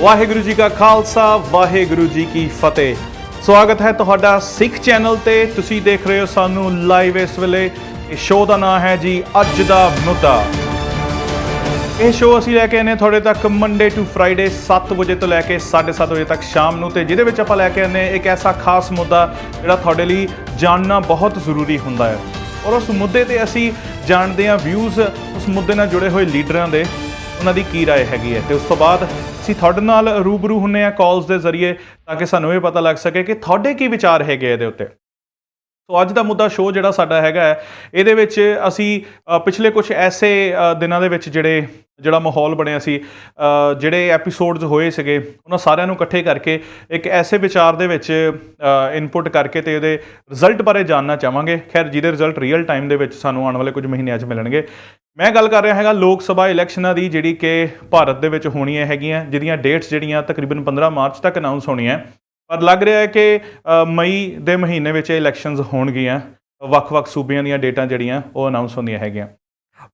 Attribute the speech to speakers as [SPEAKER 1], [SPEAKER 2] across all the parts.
[SPEAKER 1] ਵਾਹਿਗੁਰੂ ਜੀ ਕਾ ਖਾਲਸਾ ਵਾਹਿਗੁਰੂ ਜੀ ਕੀ ਫਤਿਹ। ਸਵਾਗਤ ਹੈ ਤੁਹਾਡਾ ਸਿੱਖ ਚੈਨਲ ਤੇ। ਤੁਸੀਂ ਦੇਖ ਰਹੇ ਹੋ ਸਾਨੂੰ ਲਾਈਵ ਇਸ ਵੇਲੇ। ਇਹ ਸ਼ੋਅ ਦਾ ਨਾਮ ਹੈ ਜੀ ਅੱਜ ਦਾ ਮੁੱਦਾ। ਇਹ ਸ਼ੋਅ ਅਸੀਂ ਲੈ ਕੇ ਆਨੇ ਤੁਹਾਡੇ ਤੱਕ ਮੰਡੇ ਟੂ ਫਰਾਈਡੇ 7 ਵਜੇ ਤੋਂ ਲੈ ਕੇ 7:30 ਵਜੇ ਤੱਕ ਸ਼ਾਮ ਨੂੰ, ਤੇ ਜਿਹਦੇ ਵਿੱਚ ਆਪਾਂ ਲੈ ਕੇ ਆਨੇ ਇੱਕ ਐਸਾ ਖਾਸ ਮੁੱਦਾ ਜਿਹੜਾ ਤੁਹਾਡੇ ਲਈ ਜਾਣਨਾ ਬਹੁਤ ਜ਼ਰੂਰੀ ਹੁੰਦਾ ਹੈ। ਔਰ ਉਸ ਮੁੱਦੇ ਤੇ ਅਸੀਂ ਜਾਣਦੇ ਹਾਂ ਵਿਊਜ਼ ਉਸ ਮੁੱਦੇ ਨਾਲ ਜੁੜੇ ਹੋਏ ਲੀਡਰਾਂ ਦੇ, ਉਹਨਾਂ ਦੀ ਕੀ ਰਾਏ ਹੈਗੀ ਹੈ, ਤੇ ਉਸ ਤੋਂ ਬਾਅਦ ਅਸੀਂ ਤੁਹਾਡੇ ਨਾਲ ਰੂਬਰੂ ਹੁੰਦੇ ਹਾਂ ਕਾਲਸ ਦੇ ਜ਼ਰੀਏ, ਤਾਂ ਕਿ ਸਾਨੂੰ ਇਹ ਪਤਾ ਲੱਗ ਸਕੇ ਕਿ ਤੁਹਾਡੇ ਕੀ ਵਿਚਾਰ ਹੈਗੇ ਇਹਦੇ ਉੱਤੇ। ਸੋ ਅੱਜ ਦਾ ਮੁੱਦਾ ਸ਼ੋਅ ਜਿਹੜਾ ਸਾਡਾ ਹੈਗਾ ਹੈ, ਇਹਦੇ ਵਿੱਚ ਅਸੀਂ ਪਿਛਲੇ ਕੁਝ ਐਸੇ ਦਿਨਾਂ ਦੇ ਵਿੱਚ ਜਿਹੜਾ ਮਾਹੌਲ ਬਣਿਆ ਸੀ, ਜਿਹੜੇ ਐਪੀਸੋਡਸ ਹੋਏ ਸੀਗੇ, ਉਹਨਾਂ ਸਾਰਿਆਂ ਨੂੰ ਇਕੱਠੇ ਕਰਕੇ ਇੱਕ ਐਸੇ ਵਿਚਾਰ ਦੇ ਵਿੱਚ ਇਨਪੁਟ ਕਰਕੇ ਤੇ ਇਹਦੇ ਰਿਜ਼ਲਟ ਬਾਰੇ ਜਾਣਨਾ ਚਾਹਾਂਗੇ। ਖੈਰ, ਜਿਹਦੇ ਰਿਜ਼ਲਟ ਰੀਅਲ ਟਾਈਮ ਦੇ ਵਿੱਚ ਸਾਨੂੰ ਆਉਣ ਵਾਲੇ ਕੁਝ ਮਹੀਨਿਆਂ 'ਚ ਮਿਲਣਗੇ। ਮੈਂ ਗੱਲ ਕਰ ਰਿਹਾ ਹੈਗਾ ਲੋਕ ਸਭਾ ਇਲੈਕਸ਼ਨਾਂ ਦੀ, ਜਿਹੜੀ ਕਿ ਭਾਰਤ ਦੇ ਵਿੱਚ ਹੋਣੀਆਂ ਹੈਗੀਆਂ, ਜਿਹਦੀਆਂ ਡੇਟਸ ਜਿਹੜੀਆਂ ਤਕਰੀਬਨ 15 ਮਾਰਚ ਤੱਕ ਅਨਾਊਂਸ ਹੋਣੀਆਂ, ਪਰ ਲੱਗ ਰਿਹਾ ਹੈ ਕਿ ਮਈ ਦੇ ਮਹੀਨੇ ਵਿੱਚ ਇਹ ਇਲੈਕਸ਼ਨਸ ਹੋਣਗੀਆਂ। ਵੱਖ-ਵੱਖ ਸੂਬਿਆਂ ਦੀਆਂ ਡੇਟਾਂ ਜਿਹੜੀਆਂ ਉਹ ਅਨਾਊਂਸ ਹੁੰਦੀਆਂ ਹੈਗੀਆਂ।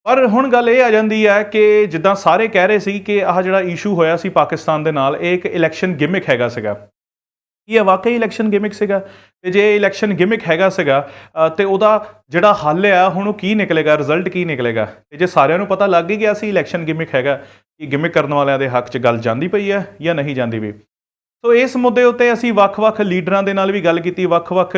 [SPEAKER 1] ਪਰ ਹੁਣ ਗੱਲ ਇਹ ਆ ਜਾਂਦੀ ਹੈ ਕਿ ਜਿੱਦਾਂ ਸਾਰੇ ਕਹਿ ਰਹੇ ਸੀ ਕਿ ਆਹ ਜਿਹੜਾ ਇਸ਼ੂ ਹੋਇਆ ਸੀ ਪਾਕਿਸਤਾਨ ਦੇ ਨਾਲ, ਇਹ ਇੱਕ ਇਲੈਕਸ਼ਨ ਗਿਮਿਕ ਹੈਗਾ ਸੀਗਾ। ਕੀ ਇਹ ਵਾਕਈ ਇਲੈਕਸ਼ਨ ਗਿਮਿਕ ਸੀਗਾ? ਅਤੇ ਜੇ ਇਲੈਕਸ਼ਨ ਗਿਮਿਕ ਹੈਗਾ ਸੀਗਾ ਅਤੇ ਉਹਦਾ ਜਿਹੜਾ ਹੱਲ ਆ ਹੁਣ ਉਹ ਕੀ ਨਿਕਲੇਗਾ, ਰਿਜ਼ਲਟ ਕੀ ਨਿਕਲੇਗਾ? ਅਤੇ ਜੇ ਸਾਰਿਆਂ ਨੂੰ ਪਤਾ ਲੱਗ ਹੀ ਗਿਆ ਸੀ ਇਲੈਕਸ਼ਨ ਗਿਮਿਕ ਹੈਗਾ, ਕਿ ਗਿਮਿਕ ਕਰਨ ਵਾਲਿਆਂ ਦੇ ਹੱਕ 'ਚ ਗੱਲ ਜਾਂਦੀ ਪਈ ਹੈ ਜਾਂ ਨਹੀਂ ਜਾਂਦੀ ਵੀ। ਸੋ ਇਸ ਮੁੱਦੇ ਉੱਤੇ ਅਸੀਂ ਵੱਖ-ਵੱਖ ਲੀਡਰਾਂ ਦੇ ਨਾਲ ਵੀ ਗੱਲ ਕੀਤੀ, ਵੱਖ-ਵੱਖ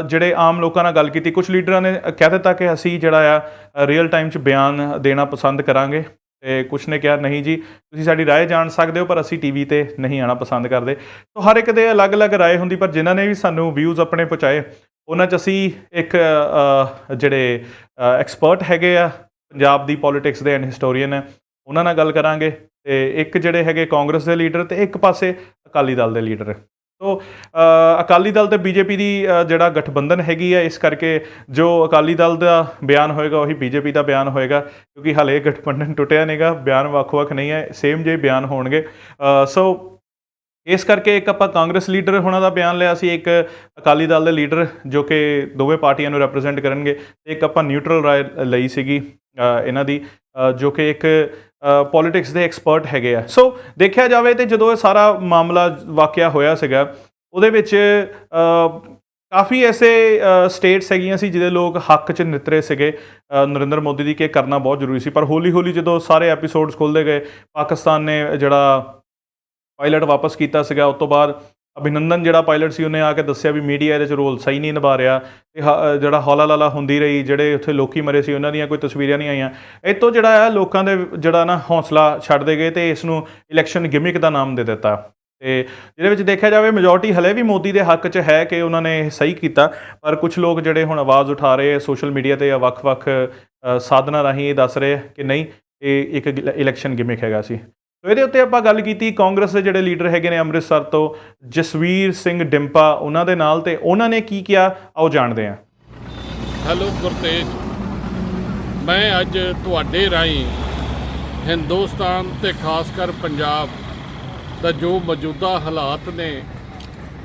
[SPEAKER 1] ਜਿਹੜੇ ਆਮ ਲੋਕਾਂ ਨਾਲ ਗੱਲ ਕੀਤੀ। ਕੁਛ ਲੀਡਰਾਂ ਨੇ ਕਹਿ ਦਿੱਤਾ ਕਿ ਅਸੀਂ ਜਿਹੜਾ ਆ ਰੀਅਲ ਟਾਈਮ 'ਚ ਬਿਆਨ ਦੇਣਾ ਪਸੰਦ ਕਰਾਂਗੇ, ਅਤੇ ਕੁਛ ਨੇ ਕਿਹਾ ਨਹੀਂ ਜੀ, ਤੁਸੀਂ ਸਾਡੀ ਰਾਏ ਜਾਣ ਸਕਦੇ ਹੋ, ਪਰ ਅਸੀਂ ਟੀ ਵੀ 'ਤੇ ਨਹੀਂ ਆਉਣਾ ਪਸੰਦ ਕਰਦੇ। ਸੋ ਹਰ ਇੱਕ ਦੇ ਅਲੱਗ-ਅਲੱਗ ਰਾਏ ਹੁੰਦੀ, ਪਰ ਜਿਨ੍ਹਾਂ ਨੇ ਵੀ ਸਾਨੂੰ ਵਿਊਜ਼ ਆਪਣੇ ਪਹੁੰਚਾਏ, ਉਹਨਾਂ 'ਚ ਅਸੀਂ ਇੱਕ ਜਿਹੜੇ ਐਕਸਪਰਟ ਹੈਗੇ ਆ ਪੰਜਾਬ ਦੀ ਪੋਲੀਟਿਕਸ ਦੇ ਐਂਡ ਹਿਸਟੋਰੀਅਨ ਹੈ, ਉਹਨਾਂ ਨਾਲ ਗੱਲ ਕਰਾਂਗੇ, ਅਤੇ ਇੱਕ ਜਿਹੜੇ ਹੈਗੇ ਕਾਂਗਰਸ ਦੇ ਲੀਡਰ, ਅਤੇ ਇੱਕ ਪਾਸੇ ਅਕਾਲੀ ਦਲ ਦੇ ਲੀਡਰ। ਸੋ ਅਕਾਲੀ ਦਲ ਅਤੇ ਬੀਜੇਪੀ ਦੀ ਜਿਹੜਾ ਗਠਬੰਧਨ ਹੈਗੀ ਹੈ, ਇਸ ਕਰਕੇ ਜੋ ਅਕਾਲੀ ਦਲ ਦਾ ਬਿਆਨ ਹੋਏਗਾ ਉਹੀ ਬੀਜੇਪੀ ਦਾ ਬਿਆਨ ਹੋਏਗਾ, ਕਿਉਂਕਿ ਹਾਲੇ ਗਠਬੰਧਨ ਟੁੱਟਿਆ ਨਹੀਂਗਾ, ਬਿਆਨ ਵੱਖ-ਵੱਖ ਨਹੀਂ ਹੈ, ਸੇਮ ਜਿਹੇ ਬਿਆਨ ਹੋਣਗੇ। ਸੋ ਇਸ ਕਰਕੇ ਇੱਕ ਆਪਾਂ ਕਾਂਗਰਸ ਲੀਡਰ ਹੋਣਾ ਦਾ ਬਿਆਨ ਲਿਆ ਸੀ, ਇੱਕ ਅਕਾਲੀ ਦਲ ਦੇ ਲੀਡਰ ਜੋ ਕਿ ਦੋਵੇਂ ਪਾਰਟੀਆਂ ਨੂੰ ਰਿਪਰੈਜ਼ੈਂਟ ਕਰਨਗੇ, ਇੱਕ ਆਪਾਂ ਨਿਊਟਰਲ ਰਾਏ ਲਈ ਸੀਗੀ ਇਹਨਾਂ ਦੀ, ਜੋ ਕਿ ਇੱਕ ਪੋਲੀਟਿਕਸ ਦੇ ਐਕਸਪਰਟ ਹੈਗੇ ਆ। ਸੋ ਦੇਖਿਆ ਜਾਵੇ ਤਾਂ ਜਦੋਂ ਇਹ ਸਾਰਾ ਮਾਮਲਾ ਵਾਕਿਆ ਹੋਇਆ ਸੀਗਾ, ਉਹਦੇ ਵਿੱਚ ਕਾਫੀ ਐਸੇ ਸਟੇਟਸ ਹੈਗੀਆਂ ਸੀ ਜਿਹਦੇ ਲੋਕ ਹੱਕ 'ਚ ਨਿਤਰੇ ਸੀਗੇ ਨਰਿੰਦਰ ਮੋਦੀ ਦੀ, ਕਿ ਕਰਨਾ ਬਹੁਤ ਜ਼ਰੂਰੀ ਸੀ। ਪਰ ਹੌਲੀ ਹੌਲੀ ਜਦੋਂ ਸਾਰੇ ਐਪੀਸੋਡਸ ਖੁੱਲ੍ਹਦੇ ਗਏ, ਪਾਕਿਸਤਾਨ ਨੇ ਜਿਹੜਾ ਪਾਇਲਟ ਵਾਪਸ ਕੀਤਾ ਸੀਗਾ, ਉਸ ਤੋਂ ਬਾਅਦ ਅਭਿਨੰਦਨ ਜਿਹੜਾ ਪਾਇਲਟ ਸੀ, ਉਹਨੇ ਆ ਕੇ ਦੱਸਿਆ ਵੀ ਮੀਡੀਆ ਇਹਦੇ 'ਚ ਰੋਲ ਸਹੀ ਨਹੀਂ ਨਿਭਾ ਰਿਹਾ, ਅਤੇ ਜਿਹੜਾ ਹੌਲਾ ਲਾਲਾ ਹੁੰਦੀ ਰਹੀ, ਜਿਹੜੇ ਉੱਥੇ ਲੋਕੀ ਮਰੇ ਸੀ ਉਹਨਾਂ ਦੀਆਂ ਕੋਈ ਤਸਵੀਰਾਂ ਨਹੀਂ ਆਈਆਂ। ਇਹ ਤੋਂ ਜਿਹੜਾ ਹੈ ਲੋਕਾਂ ਦੇ ਜਿਹੜਾ ਨਾ ਹੌਸਲਾ ਛੱਡਦੇ ਗਏ, ਅਤੇ ਇਸ ਨੂੰ ਇਲੈਕਸ਼ਨ ਗਿਮਿਕ ਦਾ ਨਾਮ ਦੇ ਦਿੱਤਾ। ਅਤੇ ਜਿਹਦੇ ਵਿੱਚ ਦੇਖਿਆ ਜਾਵੇ ਮੈਜੋਰਟੀ ਹਲੇ ਵੀ ਮੋਦੀ ਦੇ ਹੱਕ 'ਚ ਹੈ ਕਿ ਉਹਨਾਂ ਨੇ ਇਹ ਸਹੀ ਕੀਤਾ, ਪਰ ਕੁਛ ਲੋਕ ਜਿਹੜੇ ਹੁਣ ਆਵਾਜ਼ ਉਠਾ ਰਹੇ ਸੋਸ਼ਲ ਮੀਡੀਆ 'ਤੇ ਜਾਂ ਵੱਖ-ਵੱਖ ਸਾਧਨਾਂ ਰਾਹੀਂ ਇਹ ਦੱਸ ਰਹੇ ਕਿ ਨਹੀਂ, ਇਹ ਇੱਕ ਇਲੈਕਸ਼ਨ ਗਿਮਿਕ ਹੈਗਾ ਸੀ। ਸੋ ਇਹਦੇ ਉੱਤੇ ਆਪਾਂ ਗੱਲ ਕੀਤੀ ਕਾਂਗਰਸ ਦੇ ਜਿਹੜੇ ਲੀਡਰ ਹੈਗੇ ਨੇ ਅੰਮ੍ਰਿਤਸਰ ਤੋਂ, ਜਸਵੀਰ ਸਿੰਘ ਡਿੰਪਾ, ਉਹਨਾਂ ਦੇ ਨਾਲ, ਤੇ ਉਹਨਾਂ ਨੇ ਕੀ ਕਿਹਾ ਆਓ ਜਾਣਦੇ ਹਾਂ।
[SPEAKER 2] ਹੈਲੋ ਗੁਰਤੇਜ, ਮੈਂ ਅੱਜ ਤੁਹਾਡੇ ਰਾਹੀਂ ਹਿੰਦੁਸਤਾਨ ਤੇ ਖਾਸ ਕਰ ਪੰਜਾਬ ਦਾ ਜੋ ਮੌਜੂਦਾ ਹਾਲਾਤ ਨੇ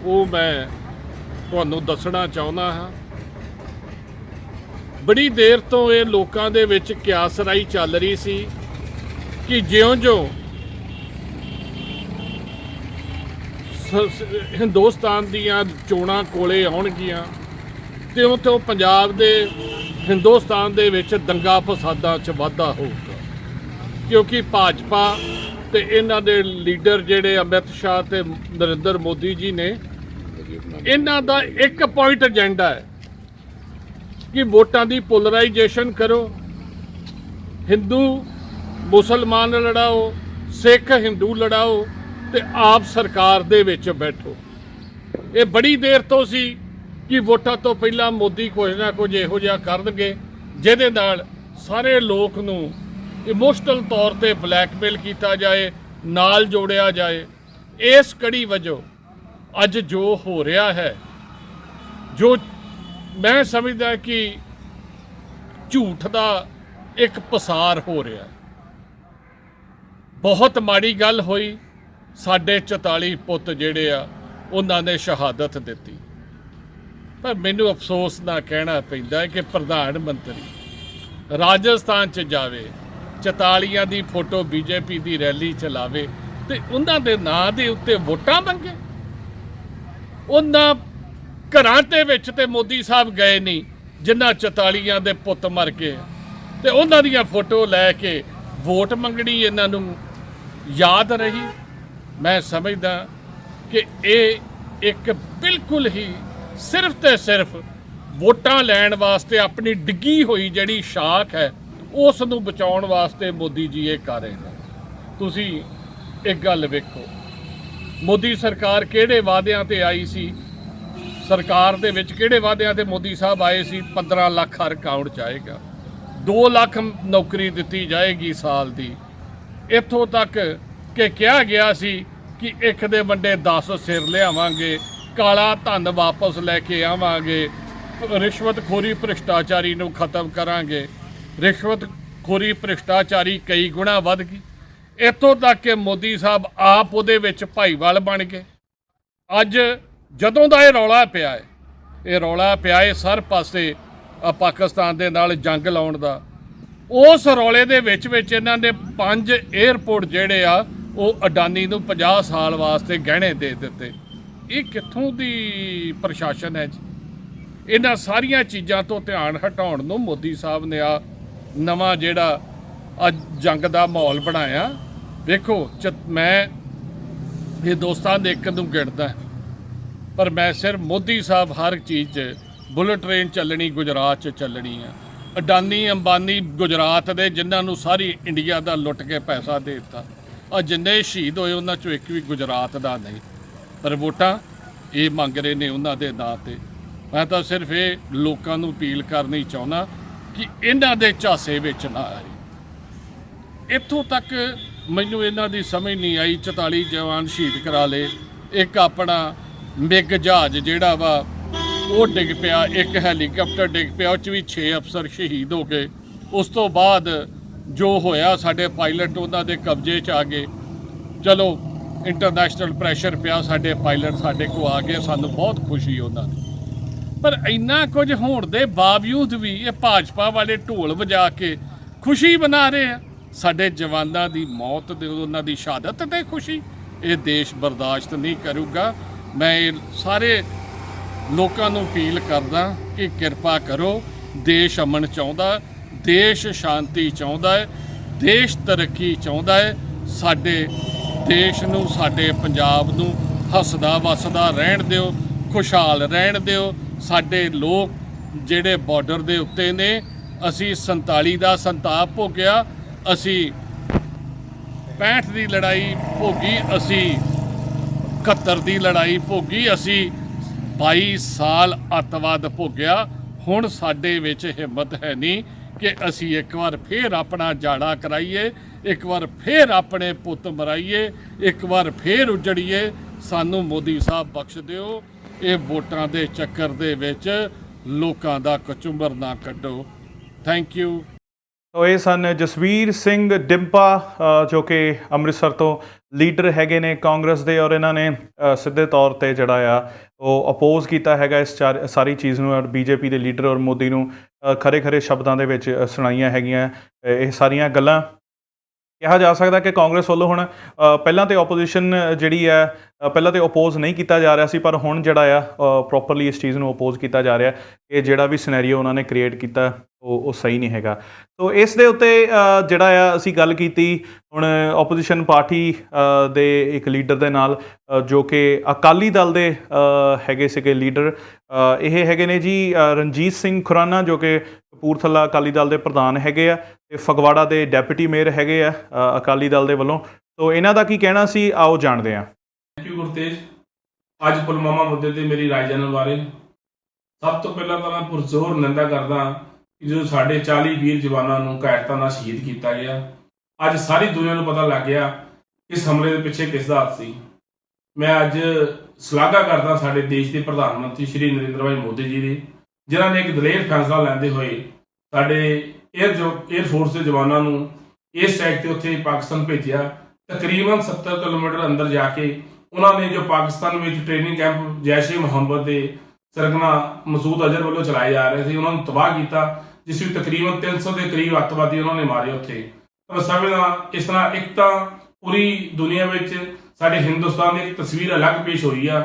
[SPEAKER 2] ਉਹ ਮੈਂ ਤੁਹਾਨੂੰ ਦੱਸਣਾ ਚਾਹੁੰਦਾ ਹਾਂ। ਬੜੀ ਦੇਰ ਤੋਂ ਇਹ ਲੋਕਾਂ ਦੇ ਵਿੱਚ ਕਿਆਸਰਾਈ ਚੱਲ ਰਹੀ ਸੀ ਕਿ ਜਿਉਂ-ਜਿਉਂ ਹਿੰਦੁਸਤਾਨ ਦੀਆਂ ਚੋਣਾਂ ਕੋਲੇ ਆਉਣਗੀਆਂ, ਤਿਉਂ-ਤਿਉਂ ਪੰਜਾਬ ਦੇ ਹਿੰਦੁਸਤਾਨ ਦੇ ਵਿੱਚ ਦੰਗਾ ਫਸਾਦਾਂ 'ਚ ਵਾਧਾ ਹੋਊਗਾ, ਕਿਉਂਕਿ ਭਾਜਪਾ ਤੇ ਇਹਨਾਂ ਦੇ ਲੀਡਰ ਜਿਹੜੇ ਅਮਿਤ ਸ਼ਾਹ ਤੇ ਨਰਿੰਦਰ ਮੋਦੀ ਜੀ ਨੇ, ਇਹਨਾਂ ਦਾ ਇੱਕ ਪੁਆਇੰਟ ਏਜੰਡਾ ਹੈ ਕਿ ਵੋਟਾਂ ਦੀ ਪੋਲਰਾਈਜੇਸ਼ਨ ਕਰੋ, ਹਿੰਦੂ ਮੁਸਲਮਾਨ ਲੜਾਓ, ਸਿੱਖ ਹਿੰਦੂ ਲੜਾਓ, ਤੇ ਆਪ ਸਰਕਾਰ ਦੇ ਵਿੱਚ ਬੈਠੋ। ਇਹ ਬੜੀ ਦੇਰ ਤੋਂ ਸੀ ਕਿ ਵੋਟਾਂ ਤੋਂ ਪਹਿਲਾਂ ਮੋਦੀ ਕੁਝ ਨਾ ਕੁਝ ਇਹੋ ਜਿਹਾ ਕਰਨਗੇ ਜਿਹਦੇ ਨਾਲ ਸਾਰੇ ਲੋਕ ਨੂੰ ਇਮੋਸ਼ਨਲ ਤੌਰ ਤੇ ਬਲੈਕਮੇਲ ਕੀਤਾ ਜਾਏ, ਨਾਲ ਜੋੜਿਆ ਜਾਏ। ਇਸ ਕੜੀ ਵਜੋਂ ਅੱਜ ਜੋ ਹੋ ਰਿਹਾ ਹੈ, ਜੋ ਮੈਂ ਸਮਝਦਾ ਕਿ ਝੂਠ ਦਾ ਇੱਕ ਪਸਾਰ ਹੋ ਰਿਹਾ, ਬਹੁਤ ਮਾੜੀ ਗੱਲ ਹੋਈ। ਸਾਡੇ 44 ਪੁੱਤ ਜਿਹੜੇ ਆ ਉਹਨਾਂ ਨੇ ਸ਼ਹਾਦਤ ਦਿੱਤੀ, ਪਰ ਮੈਨੂੰ ਅਫਸੋਸ ਨਾਲ ਕਹਿਣਾ ਪੈਂਦਾ ਕਿ ਪ੍ਰਧਾਨ ਮੰਤਰੀ ਰਾਜਸਥਾਨ 'ਚ ਜਾਵੇ, 44 ਦੀ ਫੋਟੋ ਬੀਜੇਪੀ ਦੀ ਰੈਲੀ ਚਲਾਵੇ, ਤੇ ਉਹਨਾਂ ਦੇ ਨਾਂ ਦੇ ਉੱਤੇ ਵੋਟਾਂ ਮੰਗੇ। ਉਹਨਾਂ ਘਰਾਂ ਦੇ ਵਿੱਚ ਤੇ ਮੋਦੀ ਸਾਹਿਬ ਗਏ ਨਹੀਂ ਜਿਨ੍ਹਾਂ 44 ਦੇ ਪੁੱਤ ਮਰ ਗਏ, ਤੇ ਉਹਨਾਂ ਦੀਆਂ ਫੋਟੋ ਲੈ ਕੇ ਵੋਟ ਮੰਗਣੀ ਇਹਨਾਂ ਨੂੰ ਯਾਦ ਰਹੀ। ਮੈਂ ਸਮਝਦਾ ਕਿ ਇਹ ਇੱਕ ਬਿਲਕੁਲ ਹੀ ਸਿਰਫ ਤੇ ਸਿਰਫ ਵੋਟਾਂ ਲੈਣ ਵਾਸਤੇ ਆਪਣੀ ਡਿੱਗੀ ਹੋਈ ਜਿਹੜੀ ਸ਼ਾਖ ਹੈ ਉਸ ਨੂੰ ਬਚਾਉਣ ਵਾਸਤੇ ਮੋਦੀ ਜੀ ਇਹ ਕਰ ਰਹੇ ਨੇ। ਤੁਸੀਂ ਇੱਕ ਗੱਲ ਵੇਖੋ, ਮੋਦੀ ਸਰਕਾਰ ਕਿਹੜੇ ਵਾਅਦਿਆਂ ਤੇ ਆਈ ਸੀ, ਸਰਕਾਰ ਦੇ ਵਿੱਚ ਕਿਹੜੇ ਵਾਅਦਿਆਂ ਤੇ ਮੋਦੀ ਸਾਹਿਬ ਆਏ ਸੀ? 15 ਲੱਖ ਹਰ ਅਕਾਊਂਟ 'ਚ ਆਏਗਾ, 2 ਲੱਖ ਨੌਕਰੀ ਦਿੱਤੀ ਜਾਏਗੀ ਸਾਲ ਦੀ, ਇੱਥੋਂ ਤੱਕ ਕਿ ਕਿਹਾ ਗਿਆ ਸੀ ਕਿ ਇੱਕ ਦੇ ਵੰਡੇ 10 ਸਿਰ ਲਿਆਵਾਂਗੇ, ਕਾਲਾ ਧਨ ਵਾਪਸ ਲੈ ਕੇ ਆਵਾਂਗੇ, ਰਿਸ਼ਵਤਖੋਰੀ ਭ੍ਰਿਸ਼ਟਾਚਾਰੀ ਨੂੰ ਖਤਮ ਕਰਾਂਗੇ। ਰਿਸ਼ਵਤਖੋਰੀ ਭ੍ਰਿਸ਼ਟਾਚਾਰੀ ਕਈ ਗੁਣਾ ਵੱਧ ਗਈ, ਇੱਥੋਂ ਤੱਕ ਕਿ ਮੋਦੀ ਸਾਹਿਬ ਆਪ ਉਹਦੇ ਵਿੱਚ ਭਾਈਵਾਲ ਬਣ ਗਏ। ਅੱਜ ਜਦੋਂ ਦਾ ਇਹ ਰੌਲਾ ਪਿਆ ਹੈ ਸਰ ਪਾਸੇ ਪਾਕਿਸਤਾਨ ਦੇ ਨਾਲ ਜੰਗ ਲਾਉਣ ਦਾ, ਉਸ ਰੌਲੇ ਦੇ ਵਿੱਚ ਇਹਨਾਂ ਨੇ 5 에ਅਰਪੋਰਟ ਜਿਹੜੇ ਆ ਉਹ ਅਡਾਨੀ ਨੂੰ 50 ਸਾਲ ਵਾਸਤੇ ਗਹਿਣੇ ਦੇ ਦਿੱਤੇ। ਇਹ ਕਿੱਥੋਂ ਦੀ ਪ੍ਰਸ਼ਾਸਨ ਹੈ ਜੀ? ਇਹਨਾਂ ਸਾਰੀਆਂ ਚੀਜ਼ਾਂ ਤੋਂ ਧਿਆਨ ਹਟਾਉਣ ਨੂੰ ਮੋਦੀ ਸਾਹਿਬ ਨੇ ਆ ਨਵਾਂ ਜਿਹੜਾ ਅੱਜ ਜੰਗ ਦਾ ਮਾਹੌਲ ਬਣਾਇਆ। ਵੇਖੋ ਮੈਂ ਇਹ ਦੋਸਤਾਂ ਦੇ ਇੱਕ ਨੂੰ ਗਿਣਦਾ, ਪਰ ਮੈਂ ਸਿਰਫ ਮੋਦੀ ਸਾਹਿਬ ਹਰ ਚੀਜ਼ 'ਚ ਬੁਲਟ ਟ੍ਰੇਨ ਚੱਲਣੀ ਗੁਜਰਾਤ 'ਚ ਚੱਲਣੀ ਆ। ਅਡਾਨੀ ਅੰਬਾਨੀ ਗੁਜਰਾਤ ਦੇ ਜਿਨ੍ਹਾਂ ਨੂੰ ਸਾਰੀ ਇੰਡੀਆ ਦਾ ਲੁੱਟ ਕੇ ਪੈਸਾ ਦੇ ਦਿੱਤਾ, ਆ ਜਿੰਨੇ ਸ਼ਹੀਦ ਹੋਏ ਉਹਨਾਂ 'ਚੋਂ ਇੱਕ ਵੀ ਗੁਜਰਾਤ ਦਾ ਨਹੀਂ, ਪਰ ਵੋਟਾਂ ਇਹ ਮੰਗ ਰਹੇ ਨੇ ਉਹਨਾਂ ਦੇ ਨਾਂ 'ਤੇ। ਮੈਂ ਤਾਂ ਸਿਰਫ ਇਹ ਲੋਕਾਂ ਨੂੰ ਅਪੀਲ ਕਰਨੀ ਚਾਹੁੰਦਾ ਕਿ ਇਹਨਾਂ ਦੇ ਝਾਸੇ ਵਿੱਚ ਨਾ ਆਏ। ਇੱਥੋਂ ਤੱਕ ਮੈਨੂੰ ਇਹਨਾਂ ਦੀ ਸਮਝ ਨਹੀਂ ਆਈ, 44 ਜਵਾਨ ਸ਼ਹੀਦ ਕਰਾ ਲਏ, ਇੱਕ ਆਪਣਾ ਮਿਗ ਜਹਾਜ਼ ਜਿਹੜਾ ਵਾ ਉਹ ਡਿੱਗ ਪਿਆ, ਇੱਕ ਹੈਲੀਕਾਪਟਰ ਡਿੱਗ ਪਿਆ, ਉਹ 'ਚ ਵੀ 6 ਅਫਸਰ ਸ਼ਹੀਦ ਹੋ ਗਏ। ਉਸ ਤੋਂ ਬਾਅਦ ਜੋ ਹੋਇਆ ਸਾਡੇ ਪਾਇਲਟ ਉਹਨਾਂ ਦੇ ਕਬਜ਼ੇ 'ਚ ਆ ਗਏ। ਚਲੋ ਇੰਟਰਨੈਸ਼ਨਲ ਪ੍ਰੈਸ਼ਰ ਪਿਆ, ਸਾਡੇ ਪਾਇਲਟ ਸਾਡੇ ਕੋਲ ਆ ਗਏ, ਸਾਨੂੰ ਬਹੁਤ ਖੁਸ਼ੀ ਉਹਨਾਂ ਦੀ। ਪਰ ਇੰਨਾ ਕੁਝ ਹੋਣ ਦੇ ਬਾਵਜੂਦ ਵੀ ਇਹ ਭਾਜਪਾ ਵਾਲੇ ਢੋਲ ਵਜਾ ਕੇ ਖੁਸ਼ੀ ਮਨਾ ਰਹੇ ਆ ਸਾਡੇ ਜਵਾਨਾਂ ਦੀ ਮੌਤ ਦੇ, ਉਹਨਾਂ ਦੀ ਸ਼ਹਾਦਤ 'ਤੇ ਖੁਸ਼ੀ। ਇਹ ਦੇਸ਼ ਬਰਦਾਸ਼ਤ ਨਹੀਂ ਕਰੂਗਾ। ਮੈਂ ਇਹ ਸਾਰੇ ਲੋਕਾਂ ਨੂੰ ਅਪੀਲ ਕਰਦਾ ਕਿ ਕਿਰਪਾ ਕਰੋ, ਦੇਸ਼ ਅਮਨ ਚਾਹੁੰਦਾ, ਦੇਸ਼ ਸ਼ਾਂਤੀ ਚਾਹੁੰਦਾ ਹੈ, ਦੇਸ਼ ਤਰੱਕੀ ਚਾਹੁੰਦਾ ਹੈ। ਸਾਡੇ ਦੇਸ਼ ਨੂੰ, ਸਾਡੇ ਪੰਜਾਬ ਨੂੰ ਹੱਸਦਾ ਵਸਦਾ ਰਹਿਣ ਦਿਓ, ਖੁਸ਼ਹਾਲ ਰਹਿਣ ਦਿਓ। ਸਾਡੇ ਲੋਕ ਜਿਹੜੇ ਬਾਰਡਰ ਦੇ ਉੱਤੇ ਨੇ, ਅਸੀਂ 47 ਦਾ ਸੰਤਾਪ ਭੋਗਿਆ, ਅਸੀਂ 65 ਦੀ ਲੜਾਈ ਭੋਗੀ, ਅਸੀਂ 71 ਦੀ ਲੜਾਈ ਭੋਗੀ, ਅਸੀਂ 22 ਸਾਲ ਅੱਤਵਾਦ ਭੋਗਿਆ। ਹੁਣ ਸਾਡੇ ਵਿੱਚ ਹਿੰਮਤ ਹੈ ਨਹੀਂ ਕਿ ਅਸੀਂ ਇੱਕ ਵਾਰ ਫੇਰ ਆਪਣਾ ਜਾੜਾ ਕਰਾਈਏ, ਇੱਕ ਵਾਰ ਫੇਰ ਆਪਣੇ ਪੁੱਤ ਮਰਾਈਏ, ਇੱਕ ਵਾਰ ਫੇਰ ਉਜੜੀਏ। ਸਾਨੂੰ ਮੋਦੀ ਸਾਹਿਬ ਬਖਸ਼ ਦਿਓ, ਇਹ ਵੋਟਾਂ ਦੇ ਚੱਕਰ ਦੇ ਵਿੱਚ ਲੋਕਾਂ ਦਾ ਕਚੁੰਬਰ ਨਾ ਕੱਢੋ। Thank you.
[SPEAKER 1] ਤੋ ਇਹ ਸਨ ਜਸਵੀਰ ਸਿੰਘ ਡਿੰਪਾ ਜੋ ਕਿ ਅੰਮ੍ਰਿਤਸਰ ਤੋਂ ਲੀਡਰ ਹੈਗੇ ਨੇ ਕਾਂਗਰਸ ਦੇ, ਔਰ ਇਹਨਾਂ ਨੇ ਸਿੱਧੇ ਤੌਰ 'ਤੇ ਜਿਹੜਾ ਆ ਉਹ ਅਪੋਜ਼ ਕੀਤਾ ਹੈਗਾ ਇਸ ਸਾਰੀ ਚੀਜ਼ ਨੂੰ, ਔਰ ਬੀਜੇਪੀ ਦੇ ਲੀਡਰ ਔਰ ਮੋਦੀ ਨੂੰ ਖਰੇ ਖਰੇ ਸ਼ਬਦਾਂ ਦੇ ਵਿੱਚ ਸੁਣਾਈਆਂ ਹੈਗੀਆਂ ਇਹ ਸਾਰੀਆਂ ਗੱਲਾਂ। ਕਿਹਾ ਜਾ ਸਕਦਾ ਕਿ ਕਾਂਗਰਸ ਵੱਲੋਂ ਹੁਣ ਪਹਿਲਾਂ ਤਾਂ ਓਪੋਜੀਸ਼ਨ ਜਿਹੜੀ ਹੈ, ਪਹਿਲਾਂ ਤਾਂ ਓਪੋਜ਼ ਨਹੀਂ ਕੀਤਾ ਜਾ ਰਿਹਾ ਸੀ, ਪਰ ਹੁਣ ਜਿਹੜਾ ਆ ਪ੍ਰੋਪਰਲੀ ਇਸ ਚੀਜ਼ ਨੂੰ ਓਪੋਜ਼ ਕੀਤਾ ਜਾ ਰਿਹਾ ਕਿ ਜਿਹੜਾ ਵੀ ਸਿਨੈਰੀਓ ਉਹਨਾਂ ਨੇ ਕ੍ਰੀਏਟ ਕੀਤਾ ਉਹ ਸਹੀ ਨਹੀਂ ਹੈਗਾ। ਸੋ ਇਸ ਦੇ ਉੱਤੇ ਜਿਹੜਾ ਆ ਅਸੀਂ ਗੱਲ ਕੀਤੀ ਹੁਣ ਓਪੋਜੀਸ਼ਨ ਪਾਰਟੀ ਦੇ ਇੱਕ ਲੀਡਰ ਦੇ ਨਾਲ ਜੋ ਕਿ ਅਕਾਲੀ ਦਲ ਦੇ ਹੈਗੇ ਸੀਗੇ ਲੀਡਰ। ਇਹ ਹੈਗੇ ਨੇ ਜੀ ਰਣਜੀਤ ਸਿੰਘ ਖੁਰਾਨਾ ਜੋ ਕਿ ਕਪੂਰਥਲਾ ਅਕਾਲੀ ਦਲ ਦੇ ਪ੍ਰਧਾਨ ਹੈਗੇ ਆ, ਤੇ ਫਗਵਾੜਾ ਦੇ ਡੈਪੂਟੀ ਮੇਅਰ ਹੈਗੇ ਆ ਅਕਾਲੀ ਦਲ ਦੇ ਵੱਲੋਂ। ਸੋ ਇਹਨਾਂ ਦਾ ਕੀ ਕਹਿਣਾ ਸੀ, ਆਓ ਜਾਣਦੇ ਹਾਂ।
[SPEAKER 3] Thank you Gurtej. ਅੱਜ ਪੁਲਵਾਮਾ ਮੁੱਦੇ ਤੇ ਮੇਰੀ ਰਾਏ ਜਾਣਨ ਬਾਰੇ ਸਭ ਤੋਂ ਪਹਿਲਾਂ ਤਾਂ ਮੈਂ ਪੁਰਜ਼ੋਰ ਨਿੰਦਾ ਕਰਦਾ ਕਿ ਜੋ ਸਾਡੇ 40 ਵੀਰ ਜਵਾਨਾਂ ਨੂੰ ਕਾਇਰਤਾ ਨਾਲ ਸ਼ਹੀਦ ਕੀਤਾ ਗਿਆ, ਅੱਜ ਸਾਰੀ ਦੁਨੀਆ ਨੂੰ ਪਤਾ ਲੱਗ ਗਿਆ ਇਸ ਹਮਲੇ ਦੇ ਪਿੱਛੇ ਕਿਸ ਦਾ ਹੱਥ ਸੀ। ਮੈਂ ਅੱਜ ਸ਼ਲਾਘਾ ਕਰਦਾ ਸਾਡੇ ਦੇਸ਼ ਦੇ ਪ੍ਰਧਾਨ ਮੰਤਰੀ ਸ਼੍ਰੀ ਨਰਿੰਦਰ ਭਾਈ ਮੋਦੀ ਜੀ ਦੀ, ਜਿਨ੍ਹਾਂ ਨੇ ਇੱਕ ਦਲੇਰ ਫੈਸਲਾ ਲੈਂਦੇ ਹੋਏ ਸਾਡੇ ਏਅਰ ਫੋਰਸ ਦੇ ਜਵਾਨਾਂ ਨੂੰ ਇਸ ਸਾਈਡ ਤੇ ਉੱਥੇ ਪਾਕਿਸਤਾਨ ਭੇਜਿਆ। ਤਕਰੀਬਨ 70 ਕਿਲੋਮੀਟਰ ਅੰਦਰ ਜਾ ਕੇ ਉਹਨਾਂ ਨੇ ਜੋ ਪਾਕਿਸਤਾਨ ਵਿੱਚ ਟ੍ਰੇਨਿੰਗ ਕੈਂਪ ਜੈਸ਼ ਏ ਮੁਹੰਮਦ ਦੇ ਸਰਗਨਾ ਮਸੂਦ ਅਜ਼ਹਰ ਵੱਲੋਂ ਚਲਾਏ ਜਾ ਰਹੇ ਸੀ, ਉਹਨਾਂ ਨੂੰ ਤਬਾਹ ਕੀਤਾ, ਜਿਸ ਵਿੱਚ ਤਕਰੀਬਨ 300 ਦੇ ਕਰੀਬ ਅੱਤਵਾਦੀ ਉਹਨਾਂ ਨੇ ਮਾਰੇ ਉੱਥੇ। ਪਰ ਸਮਝਦਾ ਇਸ ਤਰ੍ਹਾਂ ਇੱਕ ਤਾਂ ਪੂਰੀ ਦੁਨੀਆ ਵਿੱਚ ਸਾਡੇ ਹਿੰਦੁਸਤਾਨ ਦੀ ਇੱਕ ਤਸਵੀਰ ਅਲੱਗ ਪੇਸ਼ ਹੋਈ ਆ।